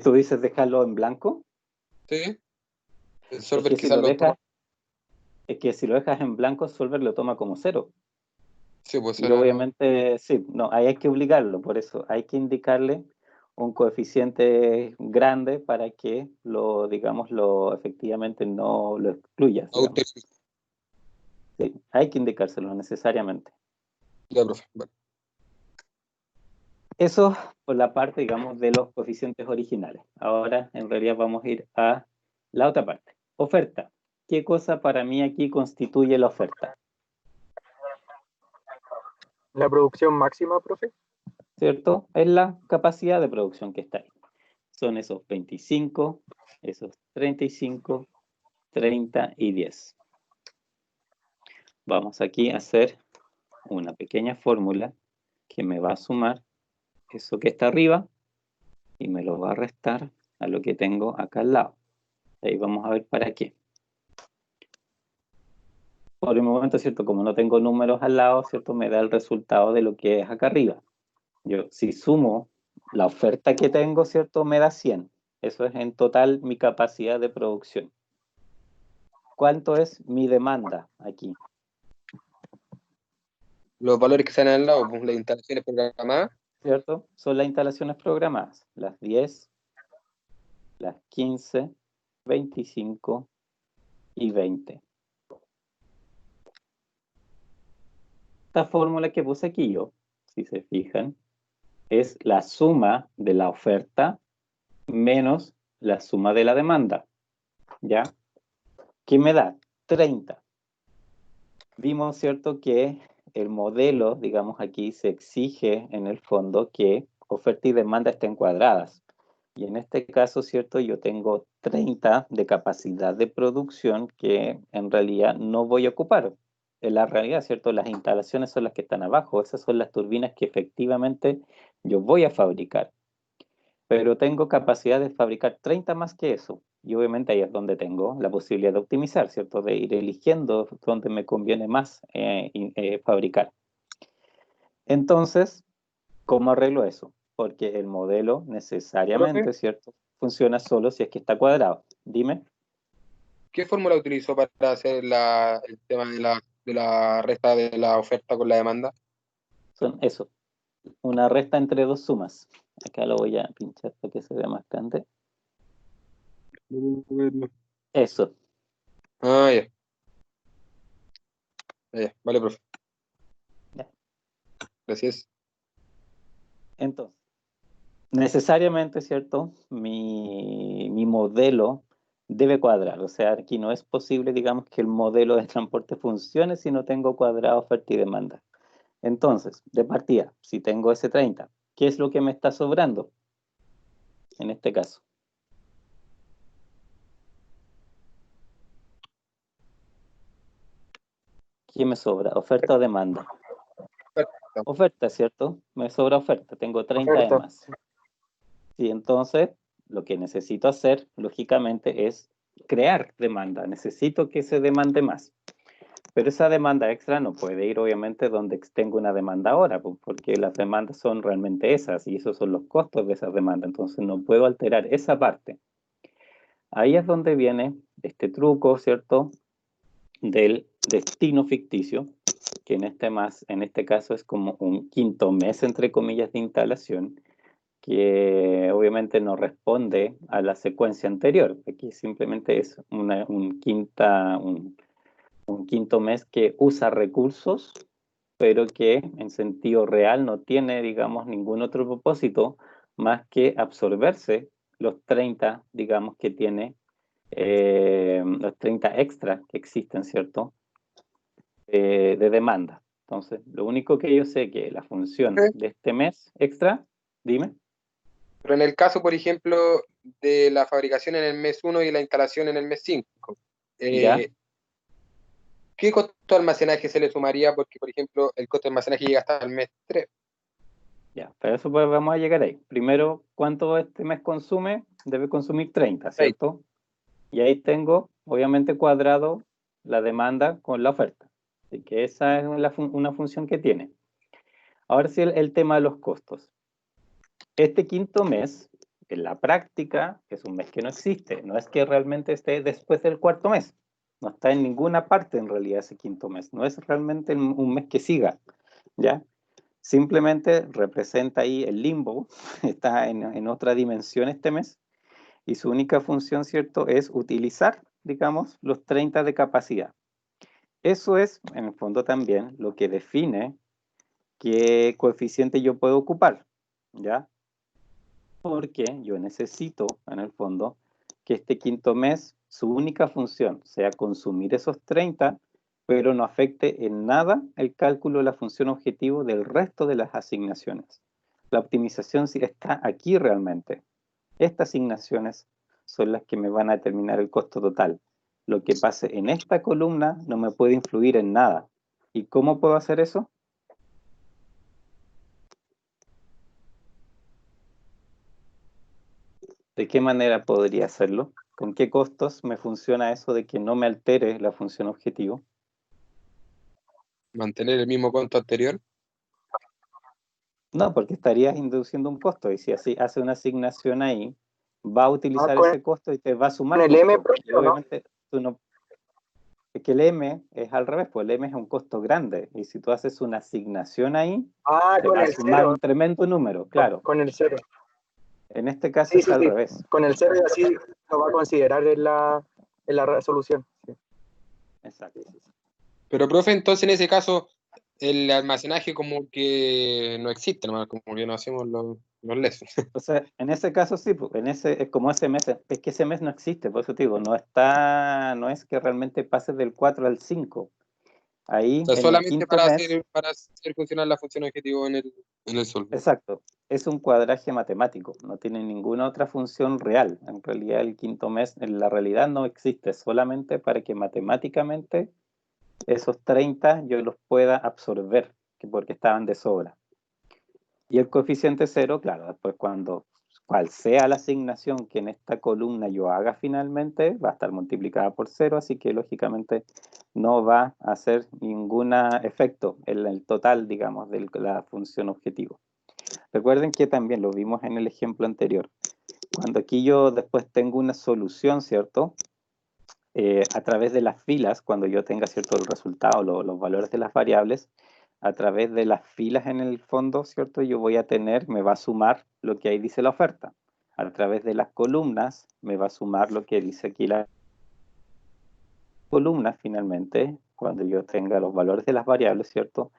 Tú dices dejarlo en blanco. ¿Sí? El Es solver que si quizás lo lo toma. dejas, es que si lo dejas en blanco, Solver lo toma como cero. Sí, pues Y era... obviamente, sí, no, ahí hay que obligarlo, por eso hay que indicarle un coeficiente grande para que lo, digamos, lo efectivamente no lo excluyas, digamos. Sí, hay que indicárselo necesariamente. Ya, profe. Bueno. Eso por la parte, digamos, de los coeficientes originales. Ahora, en realidad, vamos a ir a la otra parte. Oferta. ¿Qué cosa para mí aquí constituye la oferta? La producción máxima, profe. ¿Cierto? Es la capacidad de producción que está ahí. Son esos 25, esos 35, 30 y 10. Vamos aquí a hacer una pequeña fórmula que me va a sumar eso que está arriba y me lo va a restar a lo que tengo acá al lado. Ahí vamos a ver para qué. Por el momento, ¿cierto? Como no tengo números al lado, ¿cierto? Me da el resultado de lo que es acá arriba. Yo, si sumo la oferta que tengo, ¿cierto? Me da 100. Eso es en total mi capacidad de producción. ¿Cuánto es mi demanda aquí? Los valores que salen al lado, pues las instalaciones programadas. ¿Cierto? Son las instalaciones programadas. Las 10, las 15, 25 y 20. Esta fórmula que puse aquí yo, si se fijan, es la suma de la oferta menos la suma de la demanda. ¿Ya? ¿Qué me da? 30. Vimos, ¿cierto?, que el modelo, digamos aquí, se exige en el fondo que oferta y demanda estén cuadradas. Y en este caso, ¿cierto?, yo tengo 30 de capacidad de producción que en realidad no voy a ocupar. En la realidad, ¿cierto?, las instalaciones son las que están abajo. Esas son las turbinas que efectivamente yo voy a fabricar. Pero tengo capacidad de fabricar 30 más que eso. Y obviamente ahí es donde tengo la posibilidad de optimizar, ¿cierto? De ir eligiendo donde me conviene más fabricar. Entonces, ¿cómo arreglo eso? Porque el modelo Profe, necesariamente, ¿cierto? Funciona solo si es que está cuadrado. Dime. ¿qué fórmula utilizó para hacer el tema de la resta de la oferta con la demanda? Son eso. Una resta entre dos sumas. Acá lo voy a pinchar para que se vea más grande. Eso. Ah, ya. Ya. Vale, profe. Ya. Gracias. Entonces, necesariamente, ¿cierto? Mi modelo debe cuadrar. O sea, aquí no es posible, digamos, que el modelo de transporte funcione si no tengo cuadrado oferta y demanda. Entonces, de partida, si tengo ese 30, ¿qué es lo que me está sobrando en este caso? ¿Qué me sobra? ¿Oferta o demanda? Perfecto. Oferta, ¿cierto? Me sobra oferta, tengo 30 de Oferta. más. Y entonces, lo que necesito hacer, lógicamente, es crear demanda. Necesito que se demande más. Pero esa demanda extra no puede ir, obviamente, donde tengo una demanda ahora, porque las demandas son realmente esas y esos son los costos de esa demanda. Entonces, no puedo alterar esa parte. Ahí es donde viene este truco, ¿cierto?, del destino ficticio, que en este caso es como un quinto mes, entre comillas, de instalación, que obviamente no responde a la secuencia anterior. Aquí simplemente es un quinto mes que usa recursos, pero que en sentido real no tiene, digamos, ningún otro propósito más que absorberse los 30, digamos, que tiene, los 30 extras que existen, ¿cierto? De demanda. Entonces, lo único que yo sé que la función de este mes extra, dime. Pero en el caso, por ejemplo, de la fabricación en el mes 1 y la instalación en el mes 5, ¿Ya? ¿qué costo de almacenaje se le sumaría? Porque, por ejemplo, el costo de almacenaje llega hasta el mes 3. Ya, para eso pues vamos a llegar ahí. Primero, ¿cuánto este mes consume? Debe consumir 30, ¿cierto? Y ahí tengo, obviamente, cuadrado la demanda con la oferta. Así que esa es una función que tiene. Ahora sí, el tema de los costos. Este quinto mes, en la práctica, es un mes que no existe. No es que realmente esté después del cuarto mes. No está en ninguna parte, en realidad, ese quinto mes. No es realmente un mes que siga, ¿ya? Simplemente representa ahí el limbo, está en otra dimensión este mes, y su única función, ¿cierto?, es utilizar, digamos, los 30 de capacidad. Eso es, en el fondo también, lo que define qué coeficiente yo puedo ocupar, ¿ya? Porque yo necesito, en el fondo, que este quinto mes, su única función sea consumir esos 30, pero no afecte en nada el cálculo de la función objetivo del resto de las asignaciones. La optimización sí está aquí realmente. Estas asignaciones son las que me van a determinar el costo total. Lo que pase en esta columna no me puede influir en nada. ¿Y cómo puedo hacer eso? ¿De qué manera podría hacerlo? ¿Con qué costos me funciona eso de que no me altere la función objetivo? Mantener el mismo costo anterior. No, porque estarías induciendo un costo y si así hace una asignación ahí, va a utilizar con ese costo y te va a sumar el M costo. Y propio, ¿no? obviamente tú no... Es que el M es al revés, pues el M es un costo grande y si tú haces una asignación ahí, Ah, te con va a el sumar cero, un tremendo número, claro. con el cero. En este caso Sí, es sí, al sí, revés. con el cero y así lo va a considerar en la resolución. Sí, Exacto. sí, sí, sí. Pero, profe, entonces en ese caso, el almacenaje como que no existe, nomás, como que no hacemos los lesos. O sea, en ese caso sí, pues, en ese, es como ese mes, es que ese mes no existe, por eso te digo, no está, no es que realmente pase del 4 al 5. O Ahí, sea, en el solamente quinto mes, para hacer funcionar la función objetivo en el solver. exacto, es un cuadraje matemático, no tiene ninguna otra función real. En realidad, el quinto mes, en la realidad no existe, solamente para que matemáticamente esos 30 yo los pueda absorber, porque estaban de sobra. Y el coeficiente cero, claro, después cual sea la asignación que en esta columna yo haga finalmente, va a estar multiplicada por cero, así que lógicamente no va a hacer ningún efecto en el total, digamos, de la función objetivo. Recuerden que también lo vimos en el ejemplo anterior. Cuando aquí yo después tengo una solución, ¿cierto? A través de las filas, cuando yo tenga, ¿cierto?, el resultado, los valores de las variables, a través de las filas en el fondo, ¿cierto?, yo voy a tener, me va a sumar lo que ahí dice la oferta. A través de las columnas, me va a sumar lo que dice aquí la columna, finalmente, cuando yo tenga los valores de las variables, ¿cierto?,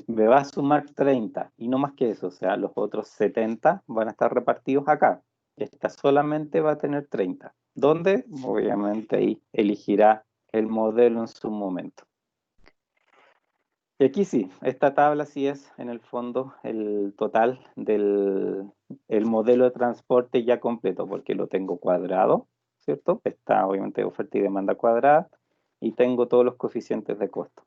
me va a sumar 30, y no más que eso, o sea, los otros 70 van a estar repartidos acá. Esta solamente va a tener 30. ¿Dónde? Obviamente ahí elegirá el modelo en su momento. Y aquí sí, esta tabla sí es en el fondo el total del el modelo de transporte ya completo, porque lo tengo cuadrado, ¿cierto? Está obviamente oferta y demanda cuadrada, y tengo todos los coeficientes de costo.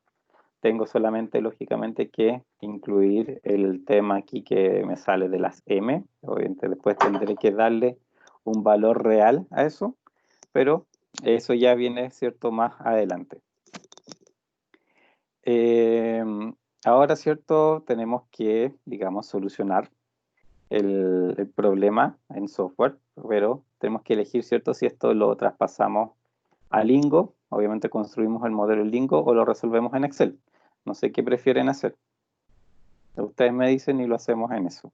Tengo solamente, lógicamente, que incluir el tema aquí que me sale de las M. Obviamente después tendré que darle un valor real a eso, pero eso ya viene, ¿cierto?, más adelante. Ahora, ¿cierto?, tenemos que, digamos, solucionar el problema en software, pero tenemos que elegir, ¿cierto?, si esto lo traspasamos a Lingo, obviamente construimos el modelo en Lingo o lo resolvemos en Excel. No sé qué prefieren hacer. Ustedes me dicen y lo hacemos en eso.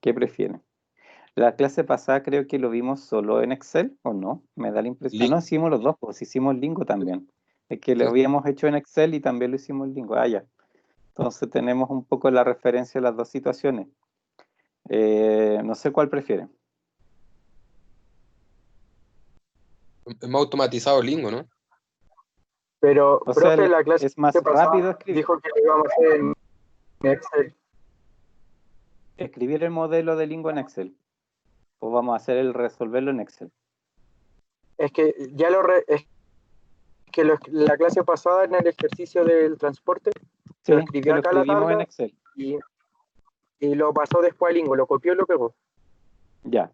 ¿Qué prefieren? La clase pasada creo que lo vimos solo en Excel, ¿o no? Me da la impresión. Ah, no, hicimos los dos, pues hicimos Lingo también. Es que lo habíamos hecho en Excel y también lo hicimos en Lingo. Ah, ya. Entonces tenemos un poco la referencia de las dos situaciones. No sé cuál prefieren. Es más automatizado el Lingo, ¿no? Pero, O sea, profe, la clase es más pasada rápido escribir. dijo que lo íbamos a hacer en Excel. Escribir el modelo de Lingo en Excel. O vamos a hacer el resolverlo en Excel. Es que ya es que la clase pasada en el ejercicio del transporte Sí, lo escribió lo acá la escribimos en tabla Excel. y lo pasó después a Lingo, lo copió y lo pegó. Ya.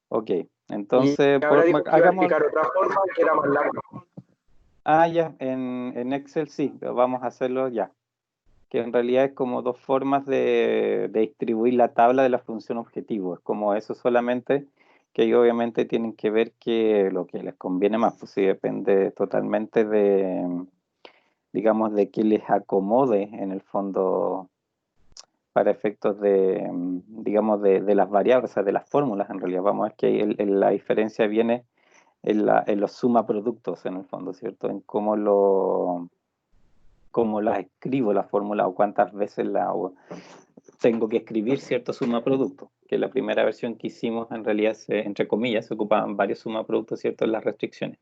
Ok. Y Entonces, ahora dijo que iba a hagamos. explicar otra forma que era más larga. Ah, ya. En Excel sí, vamos a hacerlo ya. Que en realidad es como dos formas de distribuir la tabla de la función objetivo. Es como eso solamente, que ahí obviamente tienen que ver que lo que les conviene más, pues sí, depende totalmente de, digamos, de que les acomode en el fondo para efectos de, digamos, de las variables, o sea, de las fórmulas en realidad. Vamos a ver que la diferencia viene en los suma productos en el fondo, ¿cierto? En cómo la escribo la fórmula o cuántas veces tengo que escribir cierto suma producto, que la primera versión que hicimos en realidad, entre comillas, se ocupaban varios suma productos, ¿cierto? En las restricciones.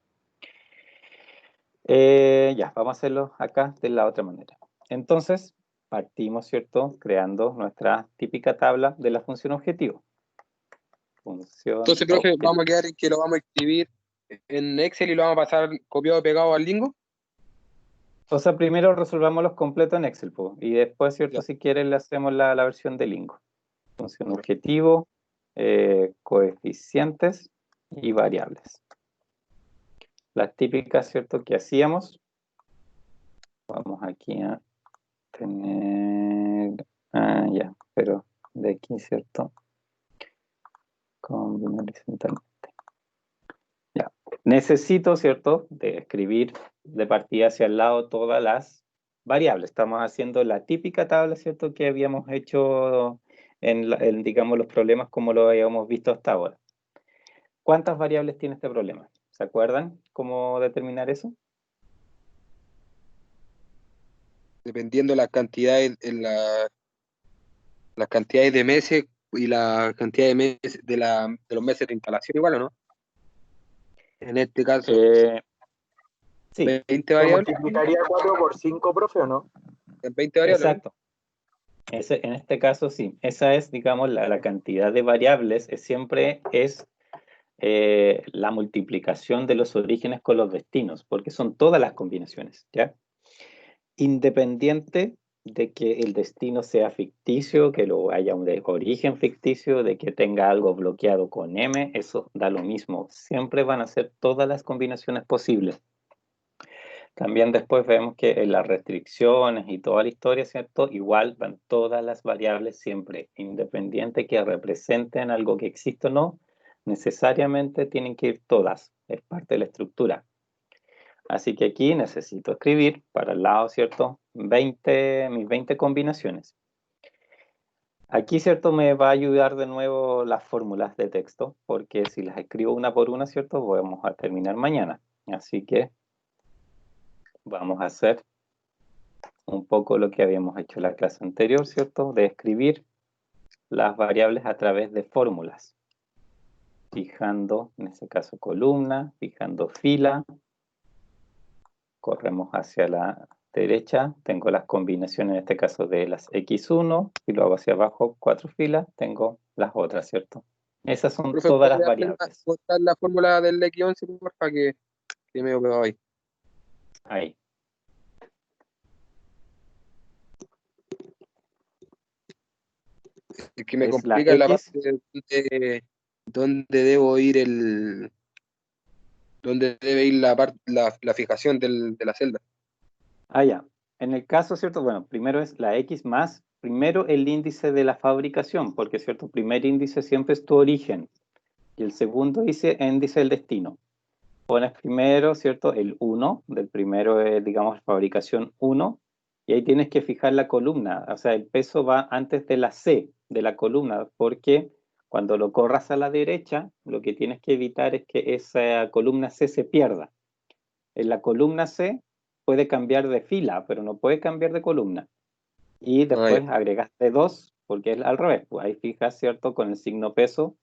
Ya, vamos a hacerlo acá de la otra manera. Entonces, partimos, ¿cierto? Creando nuestra típica tabla de la función objetivo. Entonces, profe, vamos a quedar en que lo vamos a escribir en Excel y lo vamos a pasar copiado y pegado al Lingo. O sea, primero resolvamos los completos en Excel, y después, ¿cierto? Ya. Si quieren, le hacemos la versión de Lingo. Función objetivo, coeficientes y variables. Las típicas, ¿cierto? Que hacíamos. Vamos aquí a tener... Ah, ya, pero de aquí, ¿cierto? Combinar horizontalmente. Ya. Necesito, ¿cierto? De escribir de partida hacia el lado todas las variables. Estamos haciendo la típica tabla, ¿cierto? Que habíamos hecho en, digamos, los problemas como lo habíamos visto hasta ahora. ¿Cuántas variables tiene este problema? ¿Se acuerdan cómo determinar eso? Dependiendo las cantidades, las cantidades de meses y la cantidad de meses de los meses de instalación, igual, ¿o no? En este caso, Sí, 20 ¿Se variables. multiplicaría 4 por 5, profe, o no? En 20 variables, ¿no? exacto. En este caso, sí. Esa es, digamos, la cantidad de variables. Siempre es la multiplicación de los orígenes con los destinos, porque son todas las combinaciones, ¿ya? Independiente de que el destino sea ficticio, que haya un origen ficticio, de que tenga algo bloqueado con M, eso da lo mismo. Siempre van a ser todas las combinaciones posibles. También después vemos que en las restricciones y toda la historia, ¿cierto? Igual van todas las variables siempre, independiente que representen algo que existe o no, necesariamente tienen que ir todas, es parte de la estructura. Así que aquí necesito escribir para el lado, ¿cierto? Mis 20 combinaciones. Aquí, ¿cierto? Me va a ayudar de nuevo las fórmulas de texto, porque si las escribo una por una, ¿cierto? Vamos a terminar mañana. Así que vamos a hacer un poco lo que habíamos hecho en la clase anterior, ¿cierto? De escribir las variables a través de fórmulas. Fijando, en este caso, columna, fijando fila. Corremos hacia la derecha. Tengo las combinaciones, en este caso, de las X1. Si lo hago hacia abajo, 4 filas, tengo las otras, ¿cierto? Esas son Profe, todas las ¿puede variables. mostrar la fórmula del X11, porfa, que me he pegado ahí? Ahí. Es que me Es la complica la X. parte de dónde debo ir dónde debe ir la fijación de la celda. Ah, ya. En el caso, ¿cierto? Bueno, primero es la X más, primero el índice de la fabricación, porque, ¿cierto? El primer índice siempre es tu origen. Y el segundo índice del destino. Pones primero, ¿cierto? El 1, del primero es, digamos, fabricación 1, y ahí tienes que fijar la columna, o sea, el peso va antes de la C, de la columna, porque cuando lo corras a la derecha, lo que tienes que evitar es que esa columna C se pierda. En la columna C puede cambiar de fila, pero no puede cambiar de columna. Y después agregaste 2, porque es al revés. Pues ahí fijas, ¿cierto? Con el signo peso,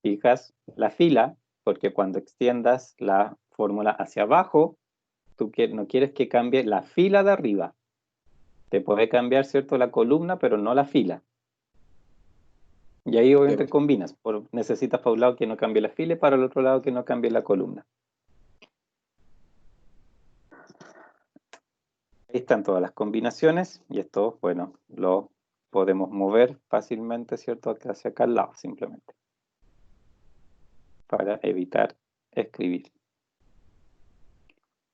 fijas la fila, porque cuando extiendas la fórmula hacia abajo, tú no quieres que cambie la fila de arriba. Te puede cambiar, ¿cierto? La columna, pero no la fila. Y ahí obviamente combinas. Necesitas para un lado que no cambie la fila y para el otro lado que no cambie la columna. Ahí están todas las combinaciones y esto, bueno, lo podemos mover fácilmente, ¿cierto? Hacia acá al lado, simplemente. Para evitar escribir.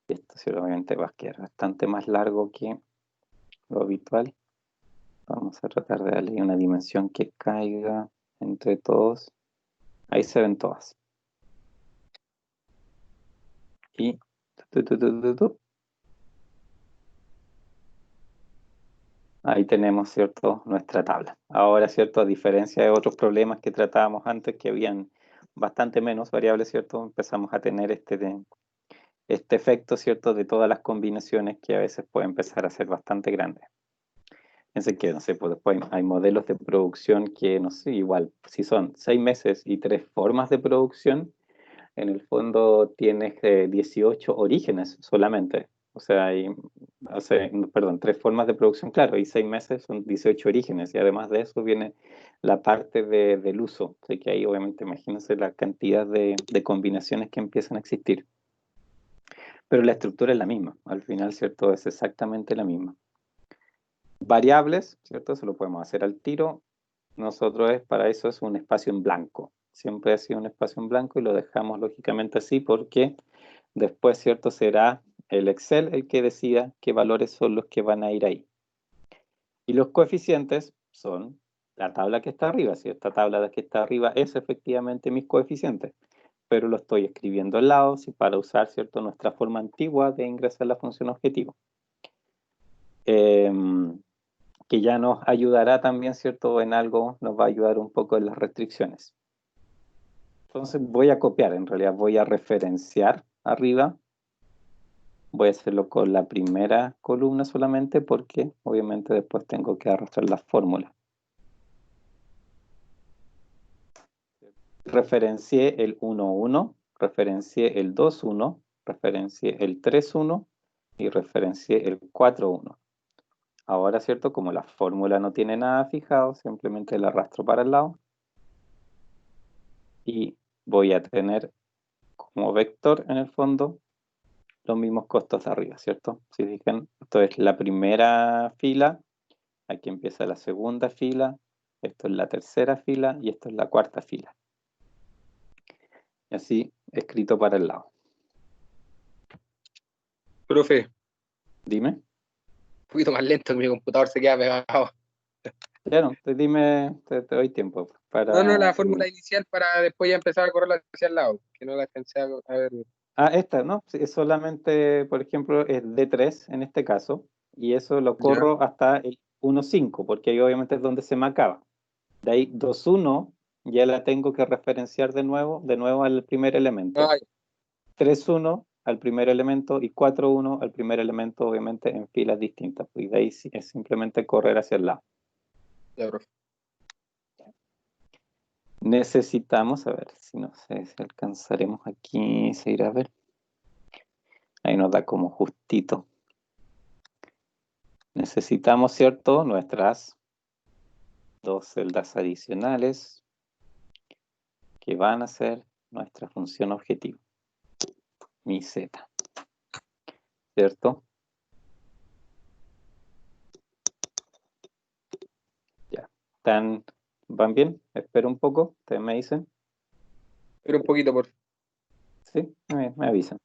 Esto seguramente va a quedar bastante más largo que lo habitual. Vamos a tratar de darle una dimensión que caiga entre todos. Ahí se ven todas. Y ahí tenemos, ¿cierto?, nuestra tabla. Ahora, ¿cierto?, a diferencia de otros problemas que tratábamos antes, que habían bastante menos variables, ¿cierto?, empezamos a tener este efecto, ¿cierto?, de todas las combinaciones que a veces puede empezar a ser bastante grande. Fíjense que, no sé, pues después hay modelos de producción que, no sé, igual, si son 6 meses y 3 formas de producción, en el fondo tienes 18 orígenes solamente. O sea, perdón, 3 formas de producción, claro, y 6 meses son 18 orígenes, y además de eso viene la parte del uso. Así que ahí obviamente imagínense la cantidad de combinaciones que empiezan a existir. Pero la estructura es la misma, al final, ¿cierto? Es exactamente la misma. Variables, ¿cierto? Eso lo podemos hacer al tiro. Nosotros para eso es un espacio en blanco. Siempre ha sido un espacio en blanco y lo dejamos lógicamente así porque después, ¿cierto? Será el Excel el que decida qué valores son los que van a ir ahí. Y los coeficientes son la tabla que está arriba. Si esta tabla que está arriba es efectivamente mis coeficientes, pero lo estoy escribiendo al lado para usar, ¿cierto?, nuestra forma antigua de ingresar la función objetivo. Que ya nos ayudará también, ¿cierto?, en algo, nos va a ayudar un poco en las restricciones. Entonces voy a copiar, en realidad voy a referenciar arriba. Voy a hacerlo con la primera columna solamente porque obviamente después tengo que arrastrar la fórmula. Referencié el 1,1, referencié el 2,1, referencié el 3,1 y referencié el 4,1. Ahora, ¿cierto? Como la fórmula no tiene nada fijado, simplemente la arrastro para el lado. Y voy a tener como vector en el fondo los mismos costos de arriba, ¿cierto? Si fijan, esto es la primera fila, aquí empieza la segunda fila, esto es la tercera fila y esto es la cuarta fila. Y así escrito para el lado. Profe, Dime. un poquito más lento que mi computador se queda pegado. Ya no, dime, te doy tiempo para... No, la fórmula inicial para después ya empezar a correr hacia el lado, que no la alcancé a ver. Esta, ¿no? Sí, es solamente, por ejemplo, es D3 en este caso, y eso lo Ya. corro hasta el 1,5, porque ahí obviamente es donde se me acaba. De ahí 2,1 ya la tengo que referenciar de nuevo al primer elemento. Ay, 3,1 al primer elemento y 4,1 al primer elemento, obviamente en filas distintas. Y de ahí es simplemente correr hacia el lado. ya, profe. Necesitamos, a ver, si no sé si alcanzaremos aquí, se irá a ver. Ahí nos da como justito. Necesitamos, ¿cierto?, nuestras 2 celdas adicionales que van a ser nuestra función objetivo, mi z, ¿cierto? Ya, ¿van bien? Espero un poco, ustedes me dicen. Pero un poquito, por favor. Sí, me avisan.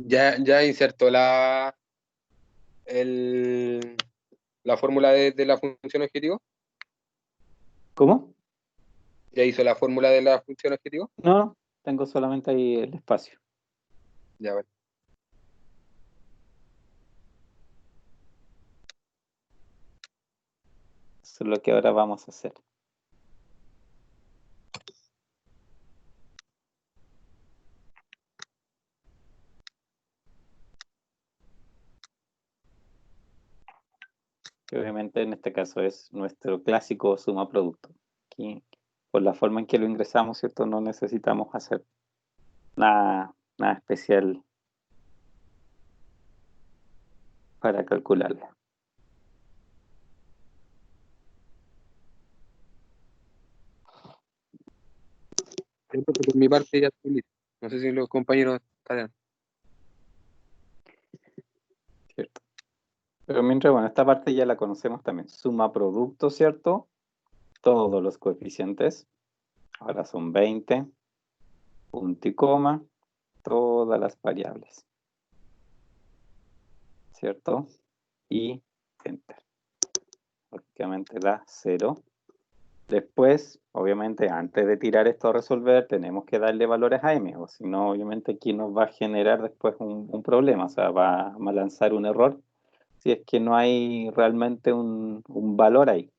Ya insertó la fórmula de la función objetivo. ¿Cómo? ¿Ya hizo la fórmula de la función objetivo? No, tengo solamente ahí el espacio. Ya, bueno. Eso es lo que ahora vamos a hacer. Que obviamente en este caso es nuestro clásico suma producto. Aquí, por la forma en que lo ingresamos, ¿cierto? No necesitamos hacer nada especial para calcularla. Entonces, por mi parte ya estoy listo. No sé si los compañeros están. ¿Cierto? Pero mientras, bueno, esta parte ya la conocemos también. Suma producto, ¿cierto? Todos los coeficientes. Ahora son 20, punto y coma, todas las variables. ¿Cierto? Y enter. Lógicamente da 0. Después, obviamente, antes de tirar esto a resolver, tenemos que darle valores a m, o si no, obviamente aquí nos va a generar después un problema, o sea, va a lanzar un error si es que no hay realmente un valor ahí.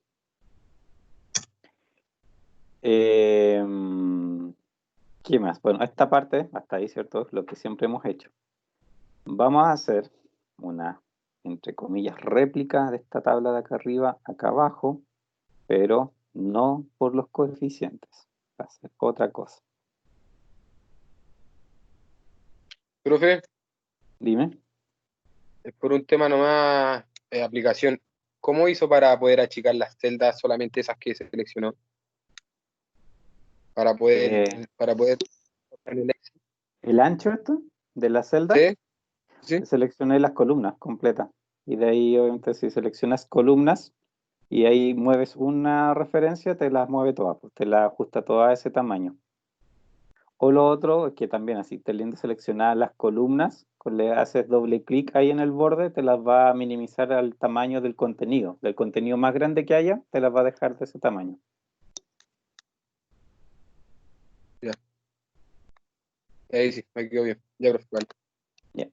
¿Qué más? Bueno, esta parte, hasta ahí, ¿cierto? Es lo que siempre hemos hecho. Vamos a hacer una, entre comillas, réplica de esta tabla de acá arriba, acá abajo, pero no por los coeficientes. Va a ser otra cosa. Profe, Dime. es por un tema nomás de aplicación. ¿Cómo hizo para poder achicar las celdas, solamente esas que seleccionó? Para Eh, poder el ancho esto de la celda, ¿Sí? ¿Sí? seleccioné las columnas completas. Y de ahí, obviamente, si seleccionas columnas y ahí mueves una referencia, te las mueve todas, pues, te las ajusta todas a ese tamaño. O lo otro es que también así, teniendo seleccionadas las columnas, le haces doble clic ahí en el borde, te las va a minimizar al tamaño del contenido. Del contenido más grande que haya, te las va a dejar de ese tamaño. Ya. Ahí sí, me quedó bien. Ya, profe, vale. Bien.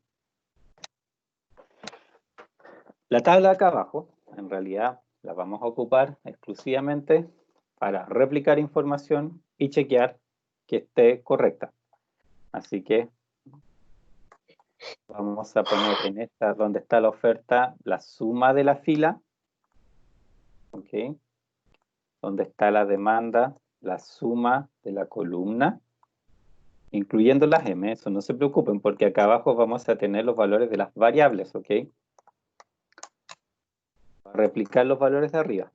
La tabla de acá abajo, en realidad, la vamos a ocupar exclusivamente para replicar información y chequear que esté correcta. Así que vamos a poner en esta, donde está la oferta, la suma de la fila. ¿Ok? Donde está la demanda, la suma de la columna, incluyendo las M. Eso no se preocupen, porque acá abajo vamos a tener los valores de las variables, ¿ok? Para replicar los valores de arriba.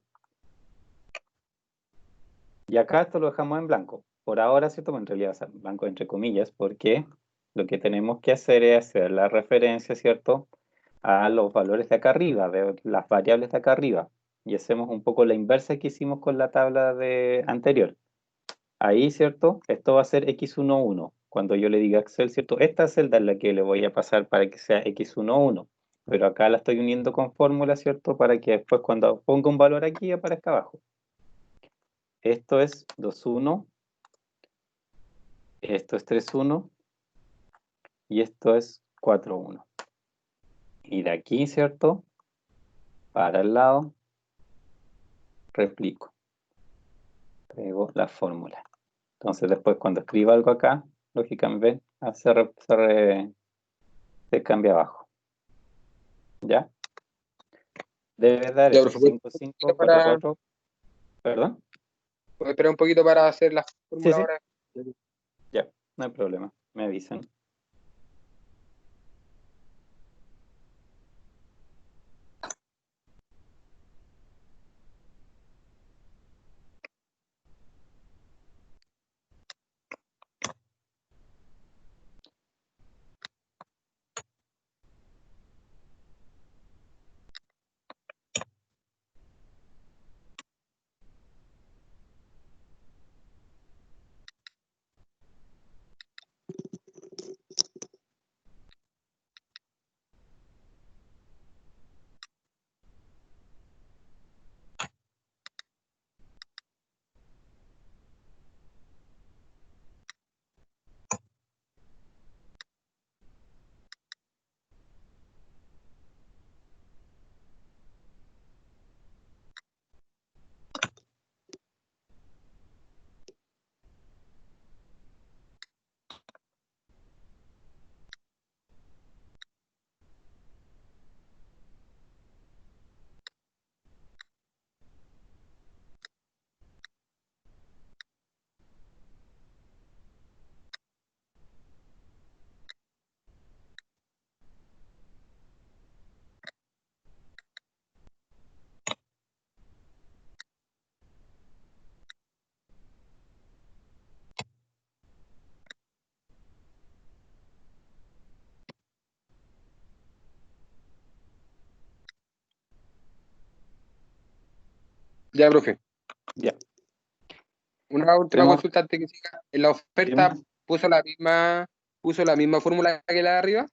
Y acá esto lo dejamos en blanco. Por ahora, ¿cierto? En realidad, o sea, blanco entre comillas, porque lo que tenemos que hacer es hacer la referencia, ¿cierto? A los valores de acá arriba, de las variables de acá arriba. Y hacemos un poco la inversa que hicimos con la tabla anterior. Ahí, ¿cierto? Esto va a ser x11. Cuando yo le diga a Excel, ¿cierto? Esta celda es la que le voy a pasar para que sea x11. Pero acá la estoy uniendo con fórmula, ¿cierto? Para que después cuando ponga un valor aquí aparezca abajo. Esto es 2,1. Esto es 3,1. Y esto es 4,1. Y de aquí, ¿cierto? Para el lado, replico. Pego la fórmula. Entonces después cuando escriba algo acá, lógicamente se cambia abajo. ¿Ya? Debe dar Ya, eso, profe, 5, 5, 4, 4. ¿Perdón? ¿puedo esperar un poquito para hacer la Sí, fórmula sí, ahora? ya, no hay problema. Me avisan. Ya, profe. Ya. Una última Tenemos- consulta antes que siga. En la oferta Dime. puso la misma fórmula que la de arriba.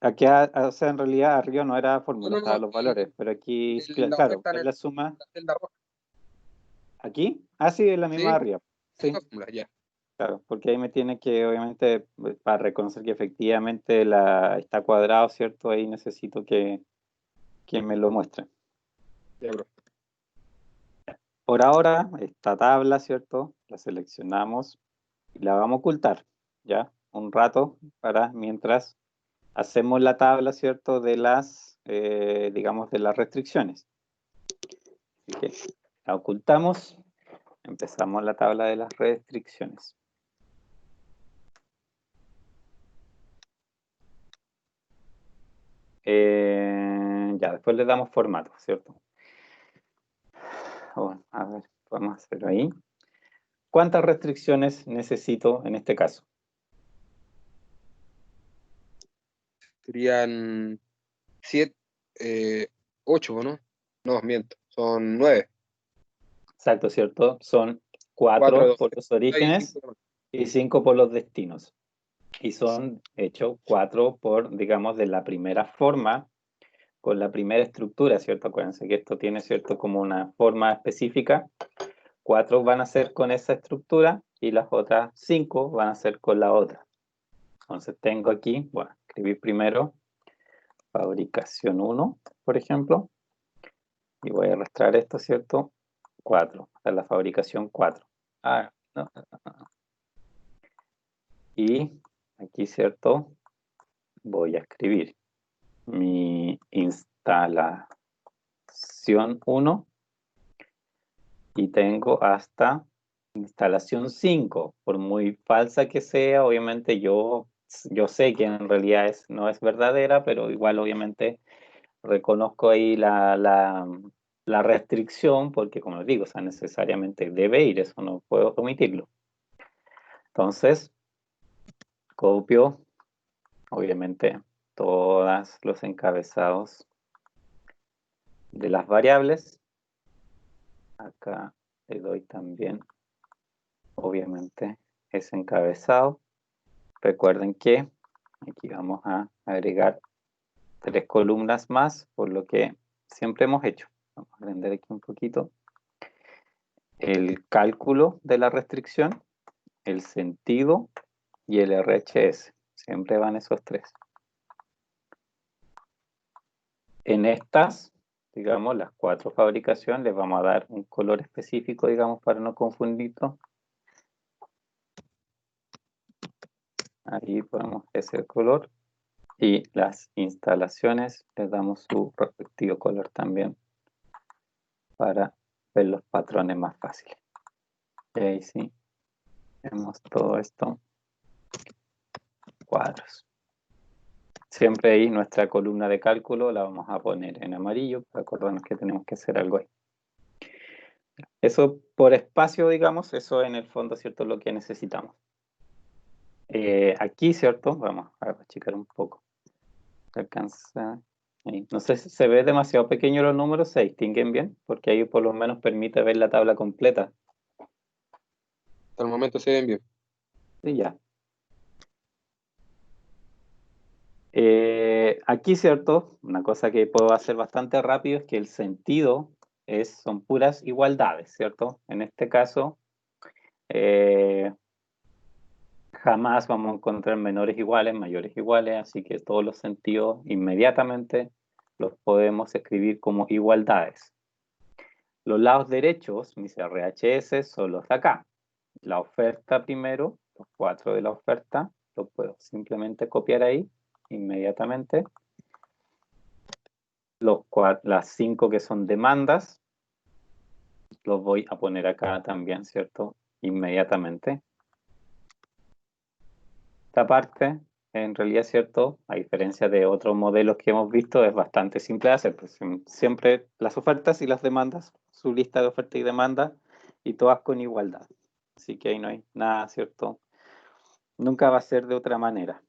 Aquí, o sea, en realidad arriba no era fórmula, No, estaban los valores, pero aquí, en la claro, oferta es la suma. la celda roja. ¿Aquí? Ah, sí, es la misma de Sí, arriba. Sí, misma fórmula, ya. claro, porque ahí me tiene que, obviamente, para reconocer que efectivamente está cuadrado, ¿cierto? Ahí necesito que me lo muestre. Ya, profe. Por ahora, esta tabla, ¿cierto? La seleccionamos y la vamos a ocultar, ¿ya? Un rato mientras hacemos la tabla, ¿cierto? De las, digamos, de las restricciones. Así que la ocultamos, empezamos la tabla de las restricciones. Ya, después le damos formato, ¿cierto? Bueno, a ver, vamos a hacerlo ahí. ¿Cuántas restricciones necesito en este caso? Serían 7, 8, ¿no? No, miento. Son 9. Exacto, ¿cierto? Son 4 4 de por los oferta y orígenes 5 y 5 por los destinos. Y son, hecho, 4 por, digamos, de la primera forma, con la primera estructura, ¿cierto? Acuérdense que esto tiene, ¿cierto? Como una forma específica. 4 van a ser con esa estructura y las otras 5 van a ser con la otra. Entonces tengo aquí, bueno, escribir primero fabricación 1, por ejemplo, y voy a arrastrar esto, ¿cierto? 4, o sea, la fabricación 4. Ah, no. Y aquí, ¿cierto? Voy a escribir mi instalación 1 y tengo hasta instalación 5. Por muy falsa que sea, obviamente yo sé que en realidad no es verdadera, pero igual obviamente reconozco ahí la restricción, porque como les digo, o sea, necesariamente debe ir, eso no puedo omitirlo. Entonces, copio, obviamente, todos los encabezados de las variables. Acá le doy también, obviamente, ese encabezado. Recuerden que aquí vamos a agregar 3 columnas más, por lo que siempre hemos hecho. Vamos a aprender aquí un poquito. El cálculo de la restricción, el sentido y el RHS. Siempre van esos 3. En estas, digamos, las 4 fabricaciones, les vamos a dar un color específico, digamos, para no confundirnos. Ahí ponemos ese color. Y las instalaciones les damos su respectivo color también para ver los patrones más fáciles. Y ahí sí, vemos todo esto, cuadros. Siempre ahí nuestra columna de cálculo la vamos a poner en amarillo para acordarnos que tenemos que hacer algo ahí. Eso por espacio, digamos, eso en el fondo, ¿cierto? Es lo que necesitamos. Aquí, ¿cierto? Vamos a achicar un poco. ¿Se alcanza? Ahí. No sé si se ve demasiado pequeño los números, ¿se distinguen bien? Porque ahí por lo menos permite ver la tabla completa. Hasta el momento se ven bien. Y ya. Aquí, ¿cierto? Una cosa que puedo hacer bastante rápido es que el sentido son puras igualdades, ¿cierto? En este caso, jamás vamos a encontrar menores iguales, mayores iguales, así que todos los sentidos inmediatamente los podemos escribir como igualdades. Los lados derechos, mis RHS, son los de acá. La oferta primero, los 4 de la oferta, lo puedo simplemente copiar ahí inmediatamente. Las 5 que son demandas, los voy a poner acá también, ¿cierto? Inmediatamente. Esta parte, en realidad, ¿cierto? A diferencia de otros modelos que hemos visto, es bastante simple de hacer. Pues, siempre las ofertas y las demandas, su lista de oferta y demanda, y todas con igualdad. Así que ahí no hay nada, ¿cierto? Nunca va a ser de otra manera.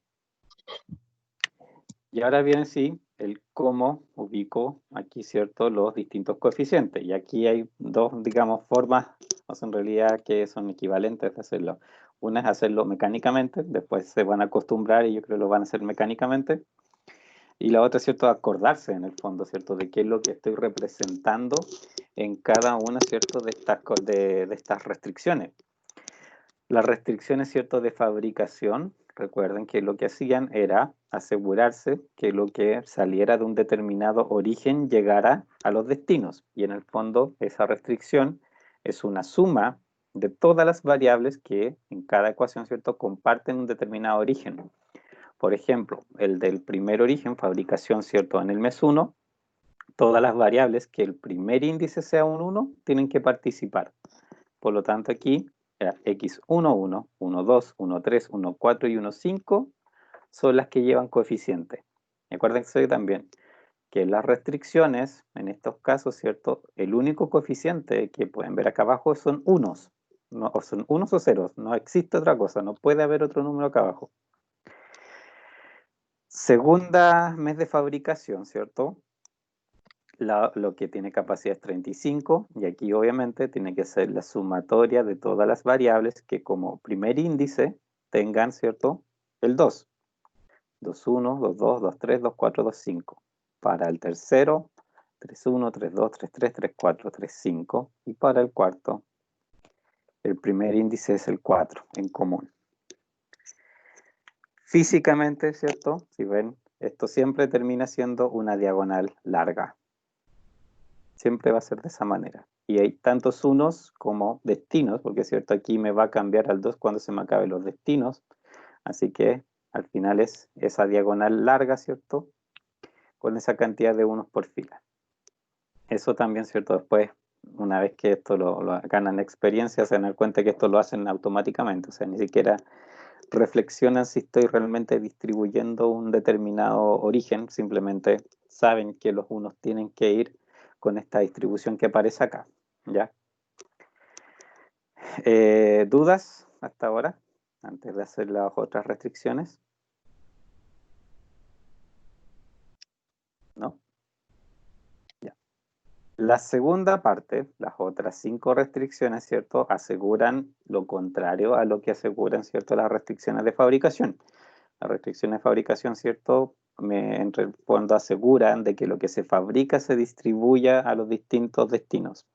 Y ahora viene, sí, el cómo ubico aquí, ¿cierto?, los distintos coeficientes. Y aquí hay dos, digamos, formas, o sea, en realidad que son equivalentes de hacerlo. Una es hacerlo mecánicamente, después se van a acostumbrar y yo creo que lo van a hacer mecánicamente. Y la otra, ¿cierto?, acordarse en el fondo, ¿cierto?, de qué es lo que estoy representando en cada una, ¿cierto?, de estas restricciones. Las restricciones, ¿cierto?, de fabricación, recuerden que lo que hacían era asegurarse que lo que saliera de un determinado origen llegara a los destinos. Y en el fondo, esa restricción es una suma de todas las variables que en cada ecuación, ¿cierto?, comparten un determinado origen. Por ejemplo, el del primer origen, fabricación, ¿cierto?, en el mes 1, todas las variables que el primer índice sea un 1 tienen que participar. Por lo tanto, aquí x11, 12, 13, 14 y 15 son las que llevan coeficiente. Y acuérdense también que las restricciones, en estos casos, ¿cierto?, el único coeficiente que pueden ver acá abajo son unos. No, o son unos o ceros, no existe otra cosa, no puede haber otro número acá abajo. Segunda mes de fabricación, ¿cierto? Lo que tiene capacidad es 35 y aquí obviamente tiene que ser la sumatoria de todas las variables que como primer índice tengan, ¿cierto?, el 2. 2,1, 2,2, 2,3, 2,4, 2,5. Para el tercero, 3,1, 3,2, 3,3, 3,4, 3,5. Y para el cuarto, el primer índice es el 4 en común. Físicamente, ¿cierto? Si ven, esto siempre termina siendo una diagonal larga. Siempre va a ser de esa manera. Y hay tantos unos como destinos, porque es cierto, aquí me va a cambiar al 2 cuando se me acaben los destinos. Así que al final es esa diagonal larga, ¿cierto?, con esa cantidad de unos por fila. Eso también, ¿cierto?, después, una vez que esto lo ganan experiencia, se dan cuenta que esto lo hacen automáticamente. O sea, ni siquiera reflexionan si estoy realmente distribuyendo un determinado origen, simplemente saben que los unos tienen que ir con esta distribución que aparece acá, ¿ya? ¿Dudas hasta ahora? Antes de hacer las otras restricciones. ¿No? Ya. La segunda parte, las otras 5 restricciones, ¿cierto?, aseguran lo contrario a lo que aseguran, ¿cierto?, las restricciones de fabricación. Las restricciones de fabricación, ¿cierto?, en el fondo aseguran de que lo que se fabrica se distribuya a los distintos destinos.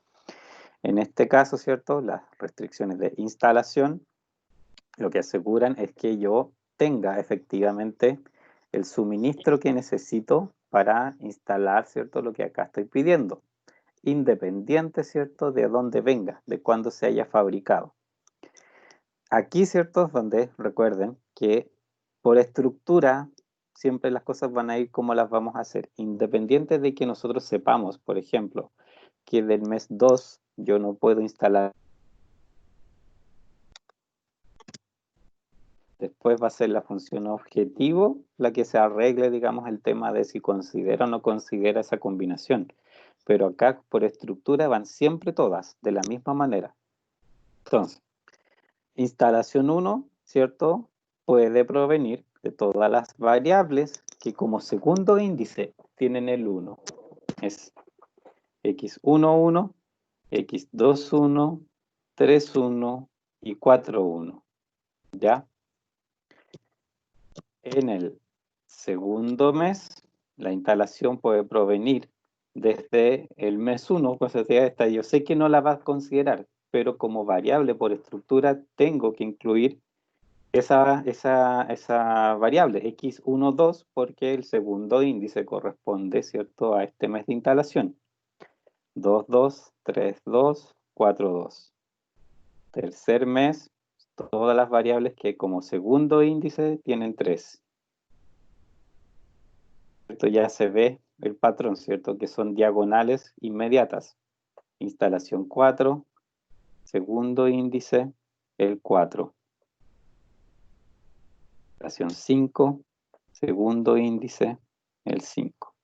En este caso, ¿cierto?, las restricciones de instalación lo que aseguran es que yo tenga efectivamente el suministro que necesito para instalar, ¿cierto?, lo que acá estoy pidiendo, independiente, ¿cierto?, de dónde venga, de cuándo se haya fabricado. Aquí, ¿cierto?, es donde recuerden que por estructura siempre las cosas van a ir como las vamos a hacer, independiente de que nosotros sepamos, por ejemplo, que del mes 2 yo no puedo instalar. Después va a ser la función objetivo la que se arregle, digamos, el tema de si considera o no considera esa combinación. Pero acá por estructura van siempre todas de la misma manera. Entonces, instalación 1, ¿cierto?, puede provenir de todas las variables que como segundo índice tienen el 1. Es x11, x21, 31 y 41. ¿Ya? En el segundo mes, la instalación puede provenir desde el mes 1, pues esta yo sé que no la va a considerar, pero como variable por estructura tengo que incluir esa variable, x12, porque el segundo índice corresponde, ¿cierto?, a este mes de instalación. 2,2, 3,2, 4,2. Tercer mes, todas las variables que como segundo índice tienen 3. Esto ya se ve el patrón, ¿cierto?, que son diagonales inmediatas. Instalación 4, segundo índice, el 4. Instalación 5, segundo índice, el 5.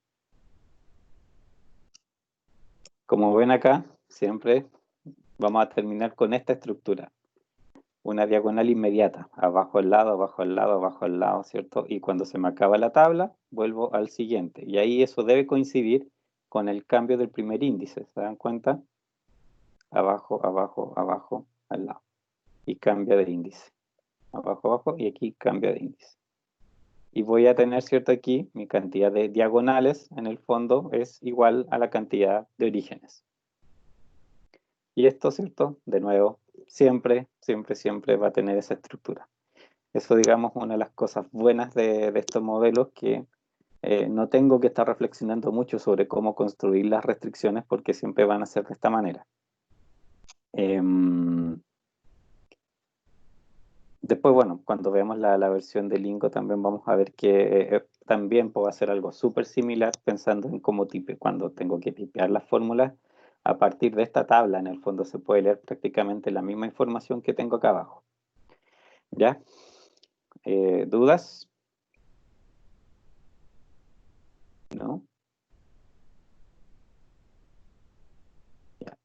Como ven acá, siempre vamos a terminar con esta estructura. una diagonal inmediata, abajo al lado, abajo al lado, abajo al lado, ¿cierto? Y cuando se me acaba la tabla, vuelvo al siguiente. Y ahí eso debe coincidir con el cambio del primer índice, ¿se dan cuenta? Abajo, abajo, abajo, al lado. Y cambia de índice. Abajo, abajo, y aquí cambia de índice. Y voy a tener, ¿cierto? Aquí mi cantidad de diagonales, en el fondo, es igual a la cantidad de orígenes. Y esto, ¿cierto? De nuevo, siempre, siempre, siempre va a tener esa estructura. Eso, digamos, una de las cosas buenas de estos modelos, que no tengo que estar reflexionando mucho sobre cómo construir las restricciones, porque siempre van a ser de esta manera. Después, bueno, cuando veamos la versión de Lingo, también vamos a ver que también puedo hacer algo súper similar, pensando en cómo cuando tengo que tipear las fórmulas. A partir de esta tabla, en el fondo, se puede leer prácticamente la misma información que tengo acá abajo. ¿Ya? ¿Dudas? ¿No? Ya.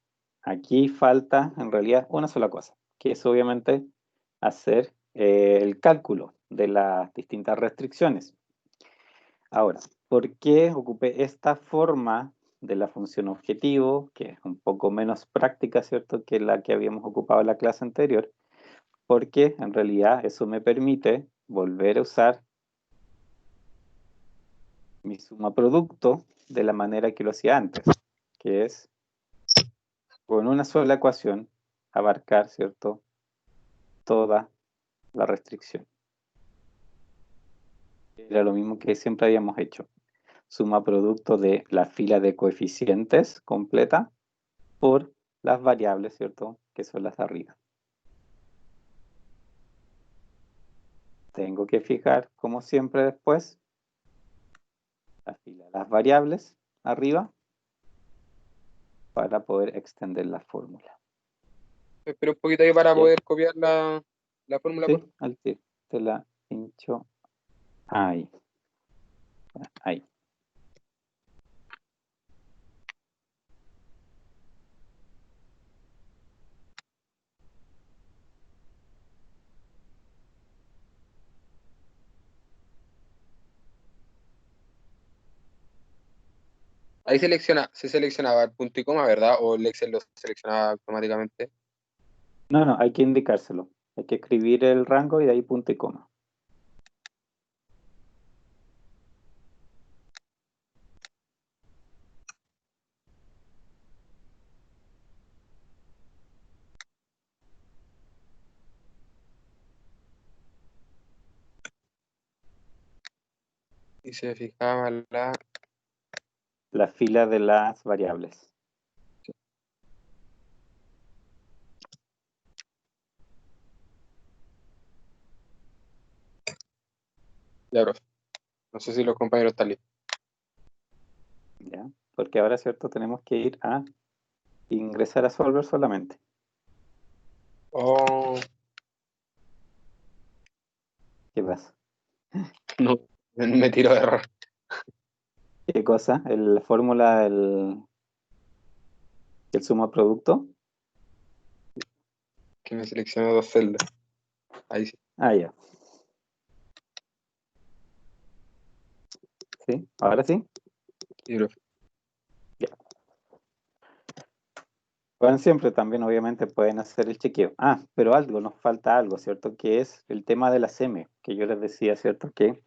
Aquí falta, en realidad, una sola cosa, que es obviamente hacer el cálculo de las distintas restricciones. Ahora, ¿por qué ocupé esta forma de la función objetivo, que es un poco menos práctica, ¿cierto?, que la que habíamos ocupado en la clase anterior? Porque en realidad eso me permite volver a usar mi suma producto de la manera que lo hacía antes, que es con una sola ecuación abarcar, ¿cierto?, toda la restricción. Era lo mismo que siempre habíamos hecho. Suma producto de la fila de coeficientes completa por las variables, ¿cierto?, que son las de arriba. Tengo que fijar, como siempre después, la fila de las variables arriba para poder extender la fórmula. Espera un poquito ahí para Bien. poder copiar la fórmula. Sí, al tiro. Te la hincho ahí. Ahí. Ahí se seleccionaba el punto y coma, ¿verdad? O el Excel lo seleccionaba automáticamente. No, hay que indicárselo. Hay que escribir el rango y de ahí punto y coma. Y se fijaba La fila de las variables. Ya, profe. No sé si los compañeros están listos. ¿Ya? Porque ahora, ¿cierto?, tenemos que ir a ingresar a Solver solamente. Oh, ¿Qué pasa? no, me tiró de error. ¿Qué cosa? ¿La fórmula del suma producto? Que me seleccionó dos celdas. Ahí sí. Ah, ya. ¿Sí? ¿Ahora sí? Sí, profe. Ya. Bueno, siempre también obviamente pueden hacer el chequeo. Ah, pero nos falta algo, ¿cierto? Que es el tema de la M, que yo les decía, ¿cierto? Que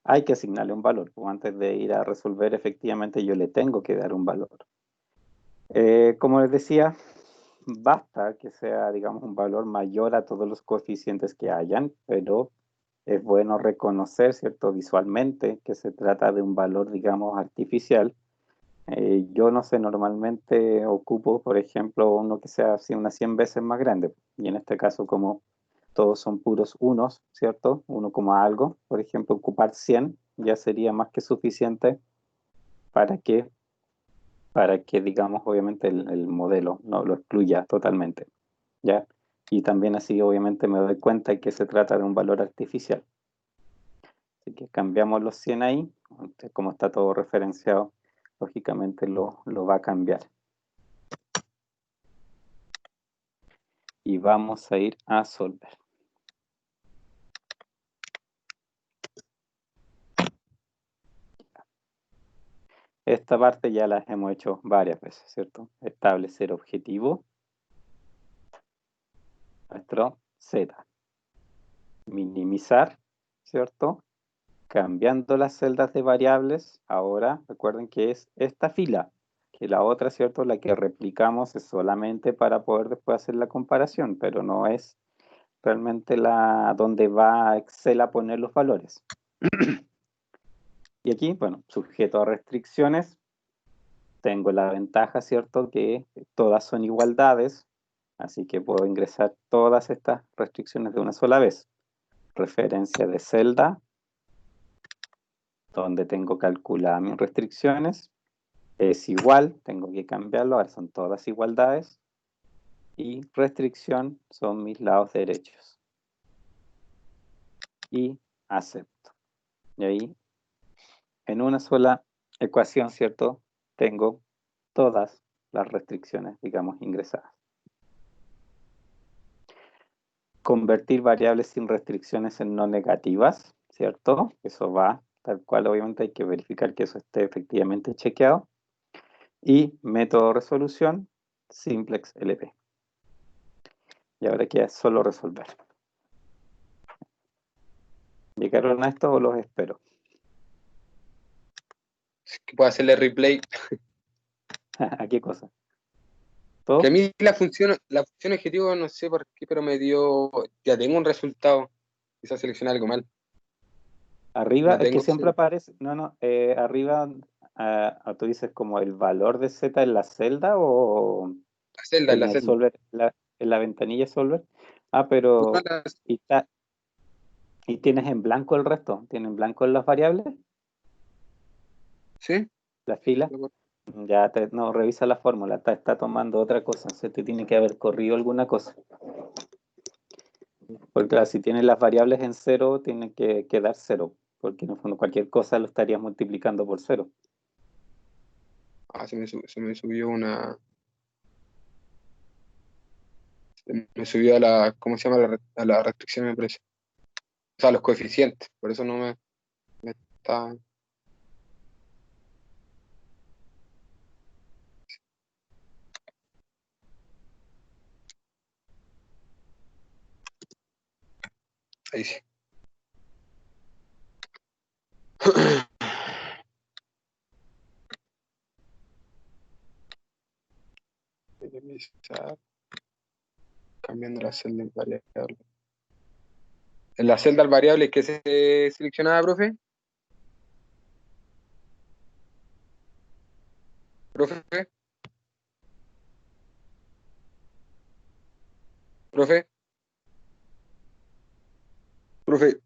hay que asignarle un valor. Pues antes de ir a resolver, efectivamente yo le tengo que dar un valor. Como les decía, basta que sea, digamos, un valor mayor a todos los coeficientes que hayan, pero es bueno reconocer, ¿cierto?, visualmente que se trata de un valor, digamos, artificial. Yo no sé, normalmente ocupo, por ejemplo, uno que sea así unas 100 veces más grande. Y en este caso, como todos son puros unos, ¿cierto? Uno como algo, por ejemplo, ocupar 100 ya sería más que suficiente para que, digamos, obviamente el modelo no lo excluya totalmente, ¿ya? Y también así, obviamente, me doy cuenta de que se trata de un valor artificial. Así que cambiamos los 100 ahí, como está todo referenciado, lógicamente lo va a cambiar. y vamos a ir a Solver. Esta parte ya la hemos hecho varias veces, ¿cierto? Establecer objetivo, nuestro Z. Minimizar, ¿cierto? Cambiando las celdas de variables, ahora recuerden que es esta fila, que la otra, ¿cierto? La que replicamos es solamente para poder después hacer la comparación, pero no es realmente la donde va Excel a poner los valores. Y aquí, bueno, sujeto a restricciones, tengo la ventaja, ¿cierto? Que todas son igualdades, así que puedo ingresar todas estas restricciones de una sola vez. Referencia de celda, donde tengo calculadas mis restricciones, es igual, tengo que cambiarlo, ahora son todas igualdades, y restricción son mis lados derechos. Y acepto. Y ahí, en una sola ecuación, ¿cierto? Tengo todas las restricciones, digamos, ingresadas. Convertir variables sin restricciones en no negativas, ¿cierto? Eso va tal cual, obviamente hay que verificar que eso esté efectivamente chequeado. Y método de resolución, simplex LP. Y ahora queda solo resolver. ¿Llegaron a esto o los espero? Que puedo hacerle replay. ¿A qué cosa? ¿Todo? Que a mí la función objetivo, no sé por qué, pero me dio, ya tengo un resultado. Quizás seleccioné algo mal. Arriba, No es que tengo siempre aparece, arriba, tú dices como el valor de Z en la celda o la celda, en en la el celda. solver, en la ventanilla solver. No, Pero, ¿y tienes en blanco el resto? ¿Tienes en blanco las variables? ¿sí? ¿La fila? Ya no, revisa la fórmula, está tomando otra cosa, se te tiene que haber corrido alguna cosa. Porque claro, si tienes las variables en cero, tiene que quedar cero, porque en el fondo cualquier cosa lo estarías multiplicando por cero. Se me subió una. Me subió a la. ¿Cómo se llama? A la restricción, me parece. O sea, los coeficientes. Por eso no me está. Ahí sí. Minimizar, cambiando la celda en variable. En la celda al variable que se seleccionaba, profe. Profe, profe, profe.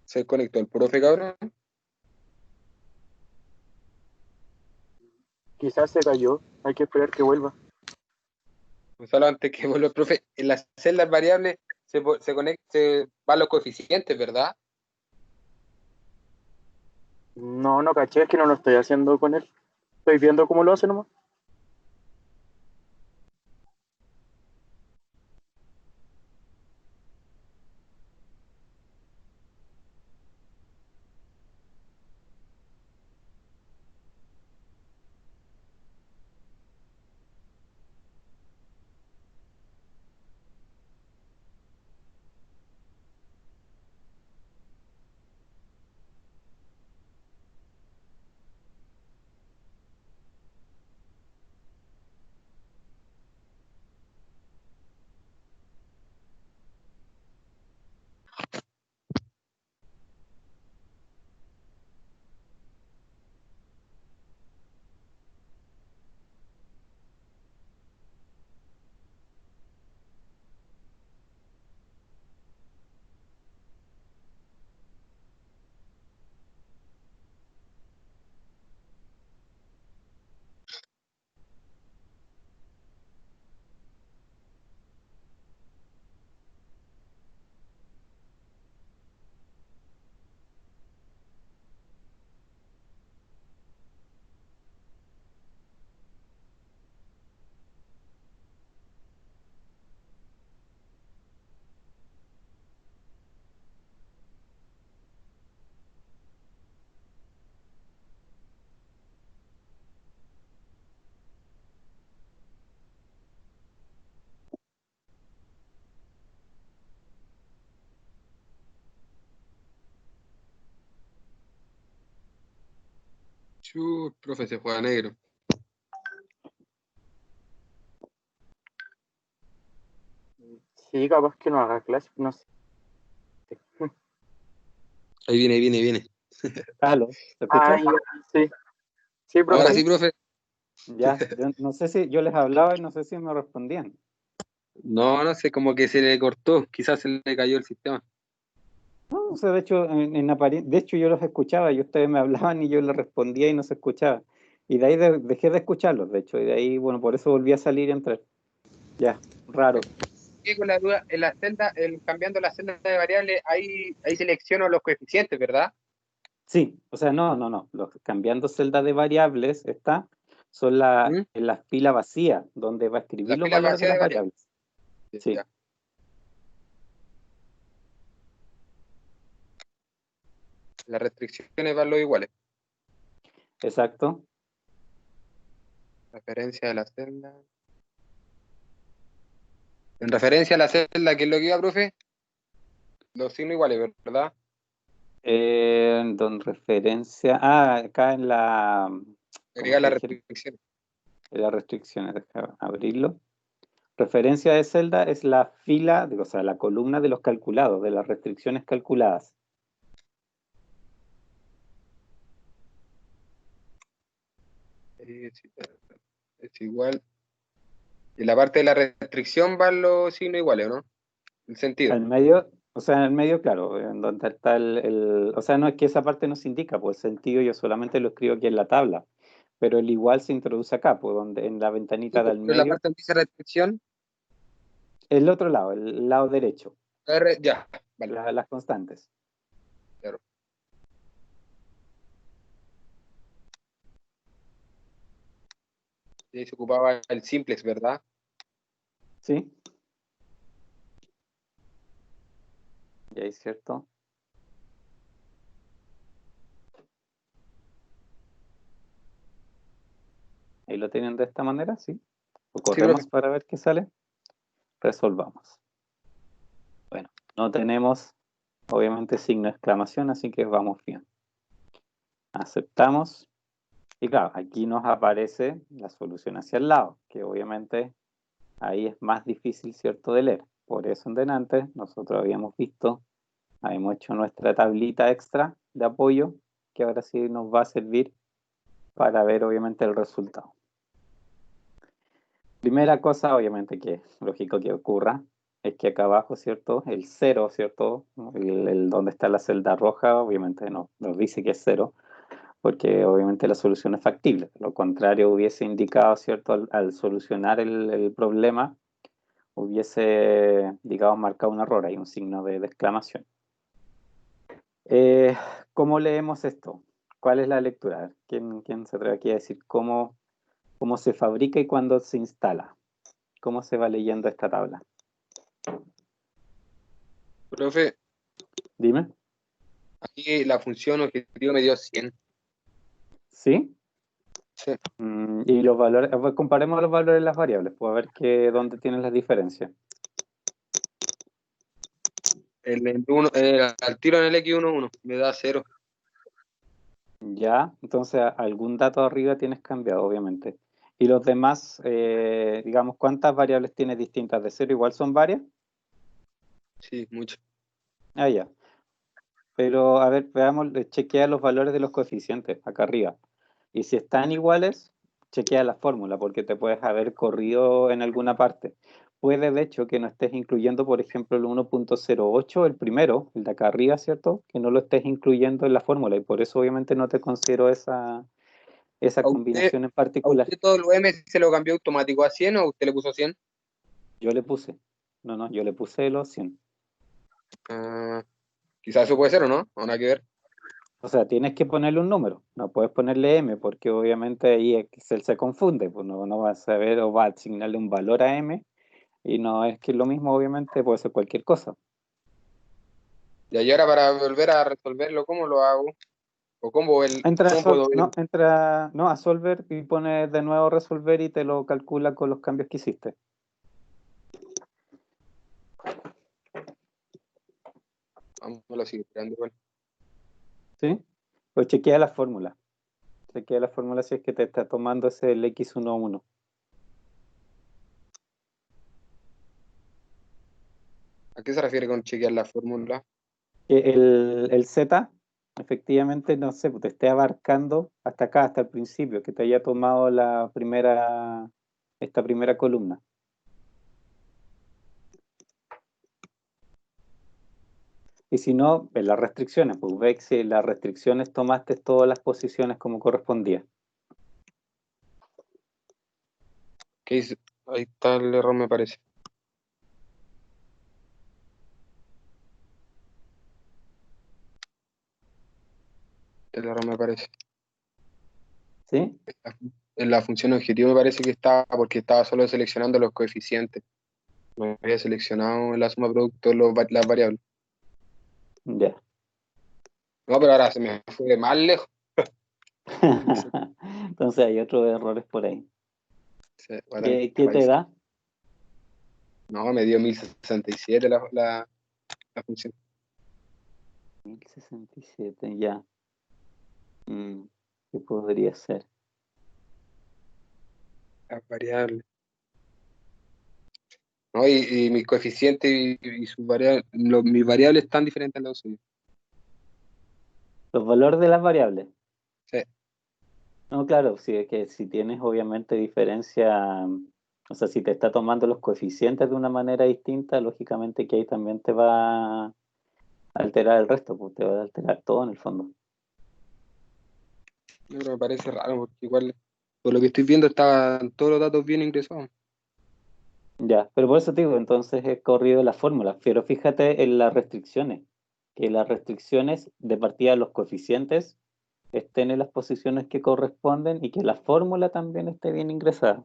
Se conectó el profe, cabrón. Quizás se cayó, hay que esperar que vuelva. Gonzalo, antes que vuelva el profe, en las celdas variables se van los coeficientes, ¿verdad? No, no caché, es que no lo estoy haciendo con él. Estoy viendo cómo lo hace nomás. Profe, se fue a negro. Sí, capaz que no haga clase, no sé. Ahí viene. Aló, ¿se escucha? Ah, ya, sí. Sí, Ahora profe. sí, profe. Ya, yo no sé si yo les hablaba y no sé si me respondían. No sé, como que se le cortó. Quizás se le cayó el sistema. No, o sea, de hecho, de hecho yo los escuchaba y ustedes me hablaban y yo les respondía y no se escuchaba. Y de ahí dejé de escucharlos, de hecho, y de ahí, bueno, por eso volví a salir y entrar. Ya, raro. Y con la duda, en la celda, cambiando la celda de variables, ahí selecciono los coeficientes, ¿verdad? Sí, o sea, no. Cambiando celda de variables, son ¿Mm? en la fila vacía, donde va a escribir La los fila valores de vacía las de variables. variables. Sí, Ya. Las restricciones van los iguales. exacto. Referencia de la celda. En referencia a la celda, ¿qué es lo que iba, profe? Los signos iguales, ¿verdad? Don referencia. Acá ¿cómo Agregar te las dije? restricciones. En las restricciones, deja abrirlo. Referencia de celda es la fila, o sea, la columna de los calculados, de las restricciones calculadas. Es, es igual. En la parte de la restricción van los signos iguales, ¿o no? El sentido. Al medio, o sea, en el medio, claro, en donde está o sea, no es que esa parte no se indica, pues el sentido yo solamente lo escribo aquí en la tabla, pero el igual se introduce acá, pues donde en la Sí, ventanita pero del en la medio, parte donde dice restricción, el otro lado, el lado derecho, ya, vale, las constantes. claro. Y ahí se ocupaba el simplex, ¿verdad? ¿Sí? Y ahí, ¿cierto? Ahí lo tienen de esta manera, ¿sí? Lo Sí, profe. corremos para ver qué sale. Resolvamos. Bueno, no tenemos, obviamente, signo de exclamación, así que vamos bien. Aceptamos. Y claro, aquí nos aparece la solución hacia el lado, que obviamente ahí es más difícil, ¿cierto?, de leer. Por eso en delante nosotros habíamos visto, habíamos hecho nuestra tablita extra de apoyo, que ahora sí nos va a servir para ver obviamente el resultado. Primera cosa, obviamente que es lógico que ocurra, es que acá abajo, ¿cierto? El cero, ¿cierto? Donde está la celda roja, obviamente nos dice que es cero, porque obviamente la solución es factible. Lo contrario hubiese indicado, ¿cierto? Al solucionar el problema, hubiese, digamos, marcado un error, hay un signo de exclamación. Eh, ¿Cómo leemos esto? ¿Cuál es la lectura? ¿Quién se atreve aquí a decir cómo se fabrica y cuándo se instala? ¿Cómo se va leyendo esta tabla? Profe, Dime. aquí la función objetivo me dio 100. ¿Sí? Sí. Y los valores, pues, comparemos los valores de las variables, pues a ver dónde tienen las diferencias. Al tiro en el X11 me da 0. Ya, entonces algún dato arriba tienes cambiado, obviamente. Y los demás, digamos, ¿cuántas variables tienes distintas de cero? Igual son varias. Sí, mucho. Ah, ya. Pero a ver, veamos, chequea los valores de los coeficientes acá arriba. Y si están iguales, chequea la fórmula, porque te puedes haber corrido en alguna parte. Puede, de hecho, que no estés incluyendo, por ejemplo, el 1.08, el primero, el de acá arriba, ¿cierto? Que no lo estés incluyendo en la fórmula, y por eso obviamente no te considero esa ¿A usted, combinación en a particular. usted todo lo M se lo cambió automático a 100 o usted le puso 100? Yo le puse, no, yo le puse los 100. Ah, quizás eso puede ser o no, o nada que ver. O sea, tienes que ponerle un número, no puedes ponerle M porque obviamente ahí Excel se confunde, pues no va a saber o va a asignarle un valor a M y no es que lo mismo obviamente puede ser cualquier cosa. Y ahora para volver a resolverlo, ¿cómo lo hago? ¿O cómo puedo ver? Entra no, a Solver y pones de nuevo resolver y te lo calcula con los cambios que hiciste. Vamos a seguir esperando igual. ¿Sí? Pues chequea la fórmula. Chequea la fórmula si es que te está tomando ese el X11. ¿A qué se refiere con chequear la fórmula? El Z, efectivamente, no sé, pues te esté abarcando hasta acá, hasta el principio, que te haya tomado esta primera columna. Y si no, en las restricciones, pues ve que si en las restricciones tomaste todas las posiciones como correspondía. ¿Qué dice? Ahí está el error, me parece. El error me parece. ¿Sí? En la función objetivo me parece que estaba, porque estaba solo seleccionando los coeficientes. No había seleccionado la suma producto, las variables. Ya. No, pero ahora se me fue más lejos. Entonces hay otros errores por ahí. Sí, voy a tener ¿Qué que te revisar. da? No, me dio 1067 la función. 1067, ya. ¿Qué podría ser? Las variables. No, y mis coeficientes y sus variables, mis variables están diferentes a los suyos. Los valores de las variables. Sí. No, claro, sí, es que si tienes obviamente diferencia, o sea, si te está tomando los coeficientes de una manera distinta, lógicamente que ahí también te va a alterar el resto, pues te va a alterar todo en el fondo. Pero me parece raro porque igual, por lo que estoy viendo, estaban todos los datos bien ingresados. Ya, pero por eso te digo, entonces he corrido la fórmula, pero fíjate en las restricciones, que las restricciones de partida de los coeficientes estén en las posiciones que corresponden y que la fórmula también esté bien ingresada.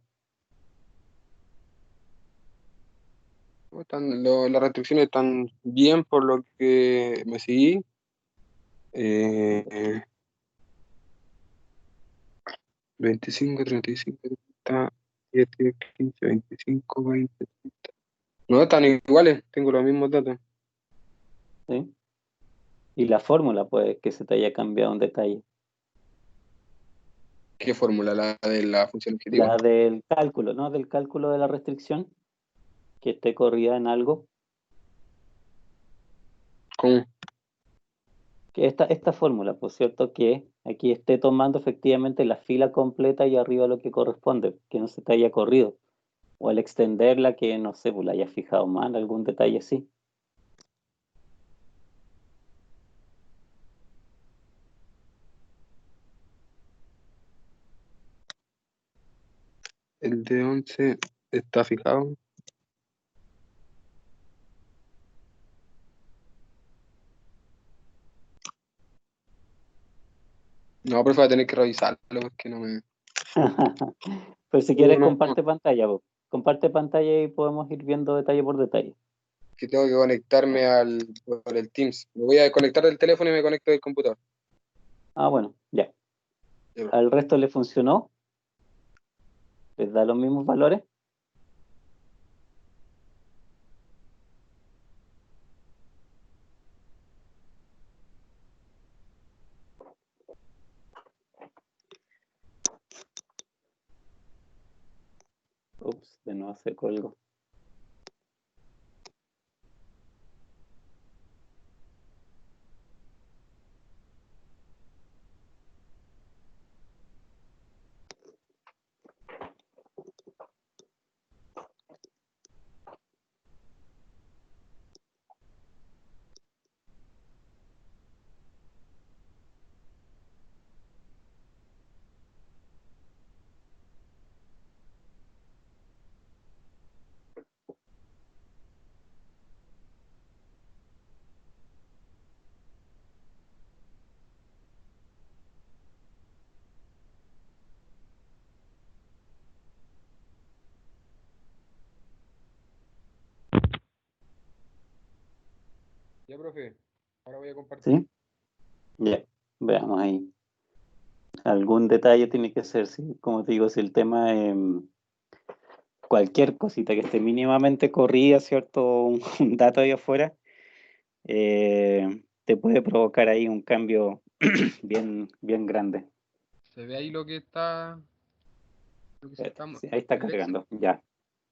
¿No? Las restricciones están bien por lo que me seguí. Eh, 25, 35, 30, 7, 15, 25, 20. No, están iguales, tengo los mismos datos. ¿Sí? Y la fórmula, pues, que se te haya cambiado un detalle. ¿Qué fórmula? ¿La de la función objetiva? La del cálculo, ¿no? Del cálculo de la restricción, que esté corrida en algo. ¿Cómo? Que esta fórmula, por cierto, que aquí esté tomando efectivamente la fila completa y arriba lo que corresponde, que no se te haya corrido. O al extenderla, que no sé, pues la hayas fijado mal, algún detalle así. El de 11 está fijado. No, pero voy a tener que revisarlo porque no me. Pero si quieres, No, comparte pantalla, vos. Comparte pantalla y podemos ir viendo detalle por detalle. que tengo que conectarme por el Teams. Me voy a desconectar del teléfono y me conecto del computador. Ah, bueno, ya. Ya, ¿Al resto le funcionó? ¿Les da los mismos valores? Ups, de nuevo se colgó. ya, profe. Ahora voy a compartir. ¿Sí? Ya, veamos ahí. Algún detalle tiene que ser, sí, como te digo, si el tema es cualquier cosita que esté mínimamente corrida, ¿cierto? Un dato ahí afuera, te puede provocar ahí un cambio bien, bien grande. ¿Se ve ahí lo que está? Lo que se está Sí, ahí está el Excel? cargando, ya.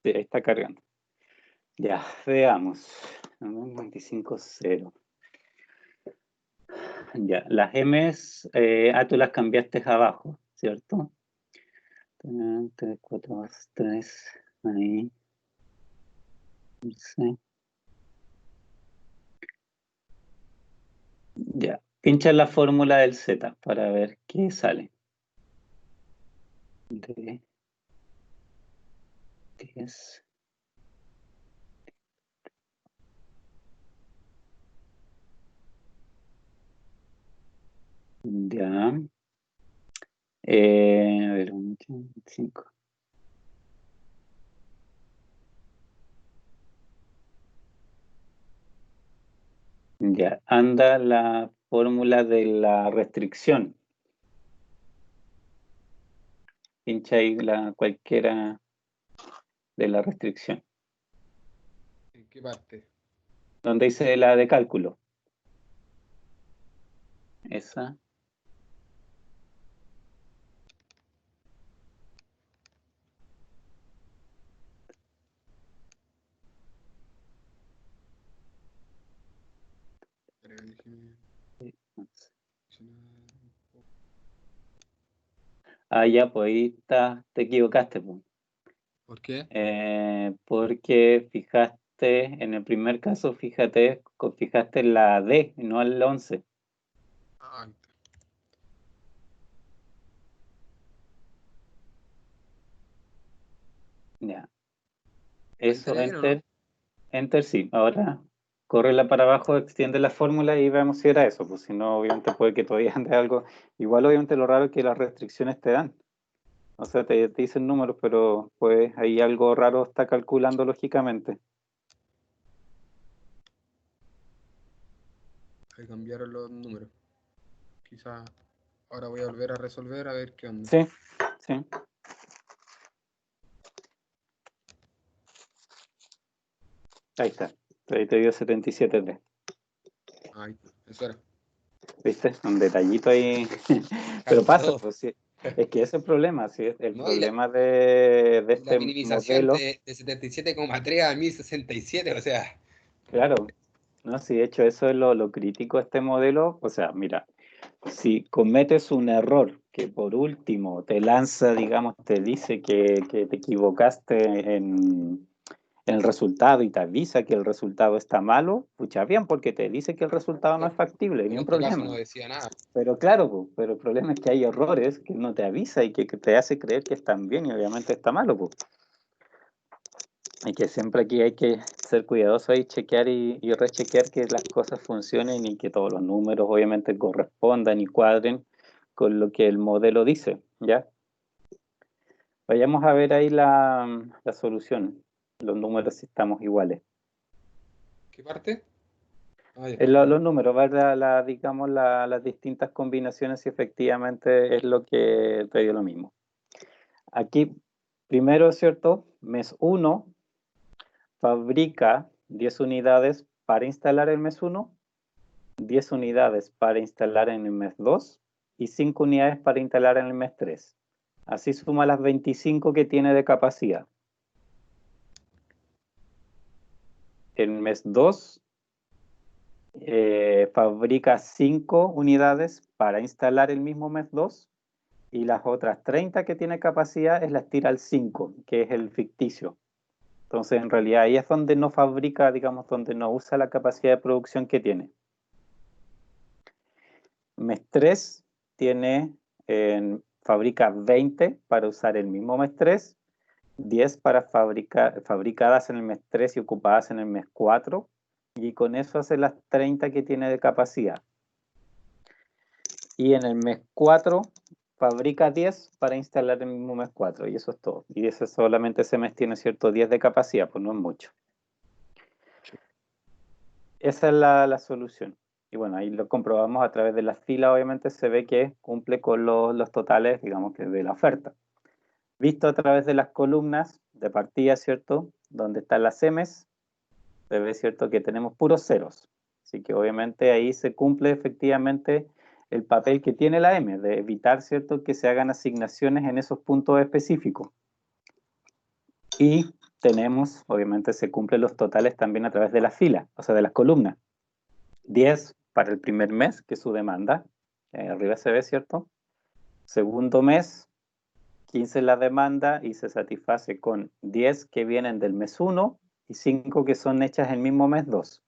Sí, ahí está cargando. Ya, veamos. 25.0. Ya, las M's, tú las cambiaste abajo, ¿cierto? 3, 4, 2, 3, ahí. Sí. Ya, pincha en la fórmula del Z para ver qué sale. De 10. Ya. A ver, 5. Ya, anda la fórmula de la restricción. Pincha ahí cualquiera de la restricción. ¿En qué parte? Donde dice la de cálculo. Esa. Espera, déjeme seleccionar un poco. Ah, ya, pues ahí te equivocaste, pues. ¿Por qué? Porque fijaste, en el primer caso, fijaste la D, no el 11. Ah, Ya. ahí Eso, estaría bien, ¿o no? enter sí. Ahora, córrela para abajo, extiende la fórmula y veamos si era eso. Pues si no, obviamente puede que todavía ande algo. Igual, obviamente, lo raro es que las restricciones te dan. O sea, te dicen números, pero pues ahí algo raro está calculando lógicamente. Ahí cambiaron los números. Quizá ahora voy a volver a resolver a ver qué onda. Sí, sí. Ahí está. Ahí te dio 77.3. Ahí está, eso era. ¿Viste? Un detallito ahí. Pero Falta pasa, todo. pues sí. Es que ese es el problema, sí. El ¿No? Y la, problema de y la este minimización modelo, de 77,3 a 1067, o sea, claro, ¿no? Sí, de hecho, eso es lo crítico de este modelo. O sea, mira, si cometes un error que por último te lanza, digamos, te dice que te equivocaste en el resultado y te avisa que el resultado está malo, pucha, bien, porque te dice que el resultado no es factible, ni en un este caso no problema. decía nada. Pero claro, po, pero el problema es que hay errores que no te avisa y que te hace creer que están bien y obviamente está malo, po. Y que siempre aquí hay que ser cuidadoso y chequear y rechequear que las cosas funcionen y que todos los números obviamente correspondan y cuadren con lo que el modelo dice, ¿ya? Vayamos a ver ahí la solución, los números si estamos iguales. ¿Qué parte? Ah, ya. Los números, ver digamos, las distintas combinaciones si efectivamente es lo que te dio lo mismo. Aquí, primero, ¿cierto? Mes 1 fabrica 10 unidades para instalar el mes 1, 10 unidades para instalar en el mes 2 y 5 unidades para instalar en el mes 3. Así suma las 25 que tiene de capacidad. El mes 2 fabrica 5 unidades para instalar el mismo mes 2 y las otras 30 que tiene capacidad es las tira al 5, que es el ficticio. Entonces, en realidad, ahí es donde no fabrica, digamos, donde no usa la capacidad de producción que tiene. Mes 3 tiene, fabrica 20 para usar el mismo mes 3, 10 para fabricadas en el mes 3 y ocupadas en el mes 4, y con eso hace las 30 que tiene de capacidad. Y en el mes 4 fabrica 10 para instalar en el mismo mes 4, y eso es todo. Y ese solamente ese mes tiene, ¿cierto?, 10 de capacidad, pues no es mucho. Esa es la solución. Y bueno, ahí lo comprobamos a través de las filas, obviamente se ve que cumple con los totales, digamos que de la oferta. Visto a través de las columnas de partida, ¿cierto? Donde están las M's, se ve, ¿cierto?, que tenemos puros ceros. Así que obviamente ahí se cumple efectivamente el papel que tiene la M, de evitar, ¿cierto?, que se hagan asignaciones en esos puntos específicos. Y tenemos, obviamente se cumplen los totales también a través de las filas, o sea, de las columnas. 10 para el primer mes, que es su demanda, arriba se ve, ¿cierto? Segundo mes, 15 la demanda y se satisface con 10 que vienen del mes 1 y 5 que son hechas el mismo mes 2.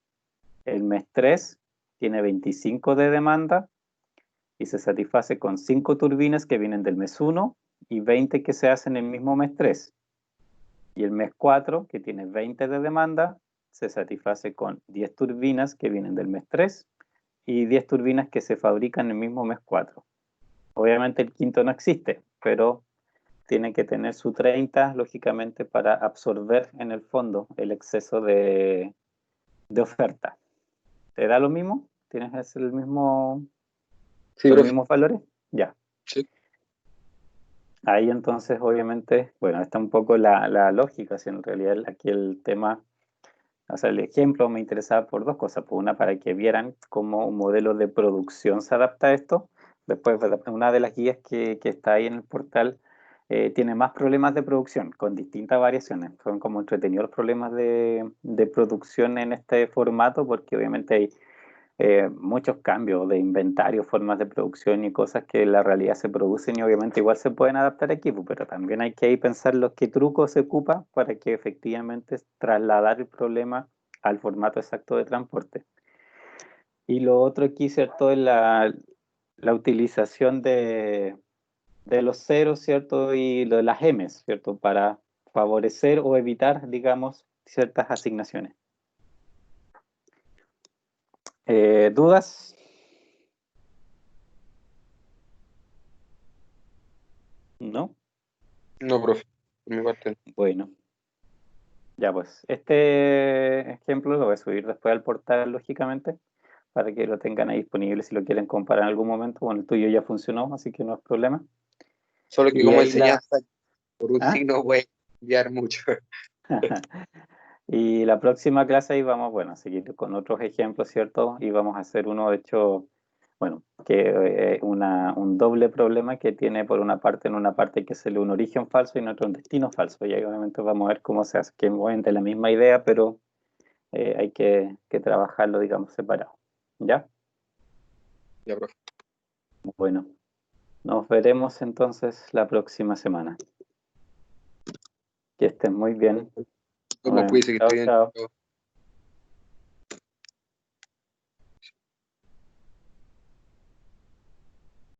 El mes 3 tiene 25 de demanda y se satisface con 5 turbinas que vienen del mes 1 y 20 que se hacen el mismo mes 3. Y el mes 4, que tiene 20 de demanda, se satisface con 10 turbinas que vienen del mes 3 y 10 turbinas que se fabrican el mismo mes 4. Obviamente el quinto no existe, pero tiene que tener su 30, lógicamente, para absorber en el fondo el exceso de oferta. ¿Te da lo mismo? ¿Tienes el mismo, Sí, los profe. mismos valores? Ya. Sí. Ahí entonces, obviamente, bueno, está un poco la lógica, si en realidad aquí el tema, o sea, el ejemplo me interesaba por dos cosas. Por una, para que vieran cómo un modelo de producción se adapta a esto. Después, una de las guías que está ahí en el portal tiene más problemas de producción, con distintas variaciones. Son como entretenidos los problemas de producción en este formato, porque obviamente hay muchos cambios de inventario, formas de producción y cosas que en la realidad se producen y obviamente igual se pueden adaptar aquí, pero también hay que ahí pensar los qué trucos se ocupa para que efectivamente trasladar el problema al formato exacto de transporte. Y lo otro aquí, ¿cierto?, es la utilización de los ceros, ¿cierto?, y de las M's, ¿cierto?, para favorecer o evitar, digamos, ciertas asignaciones. ¿Dudas? ¿No? No, profe. Por mi parte. Bueno. Ya, pues, este ejemplo lo voy a subir después al portal, lógicamente, para que lo tengan ahí disponible si lo quieren comparar en algún momento. Bueno, el tuyo ya funcionó, así que no es problema. Solo que Y como ahí enseñanza, por un ¿Ah? signo puede cambiar mucho. Y la próxima clase ahí vamos, bueno, a seguir con otros ejemplos, ¿cierto? Y vamos a hacer uno, de hecho, bueno, que un doble problema que tiene por una parte, en una parte hay que hacerle un origen falso y en otro un destino falso. Y ahí obviamente vamos a ver cómo se hace, que obviamente es la misma idea, pero hay que trabajarlo, digamos, separado. ¿Ya? Ya, profe. Bueno, nos veremos entonces la próxima semana. Que estén muy bien. Nos Bueno, cuídese que esté chao, bien. chao. Chao.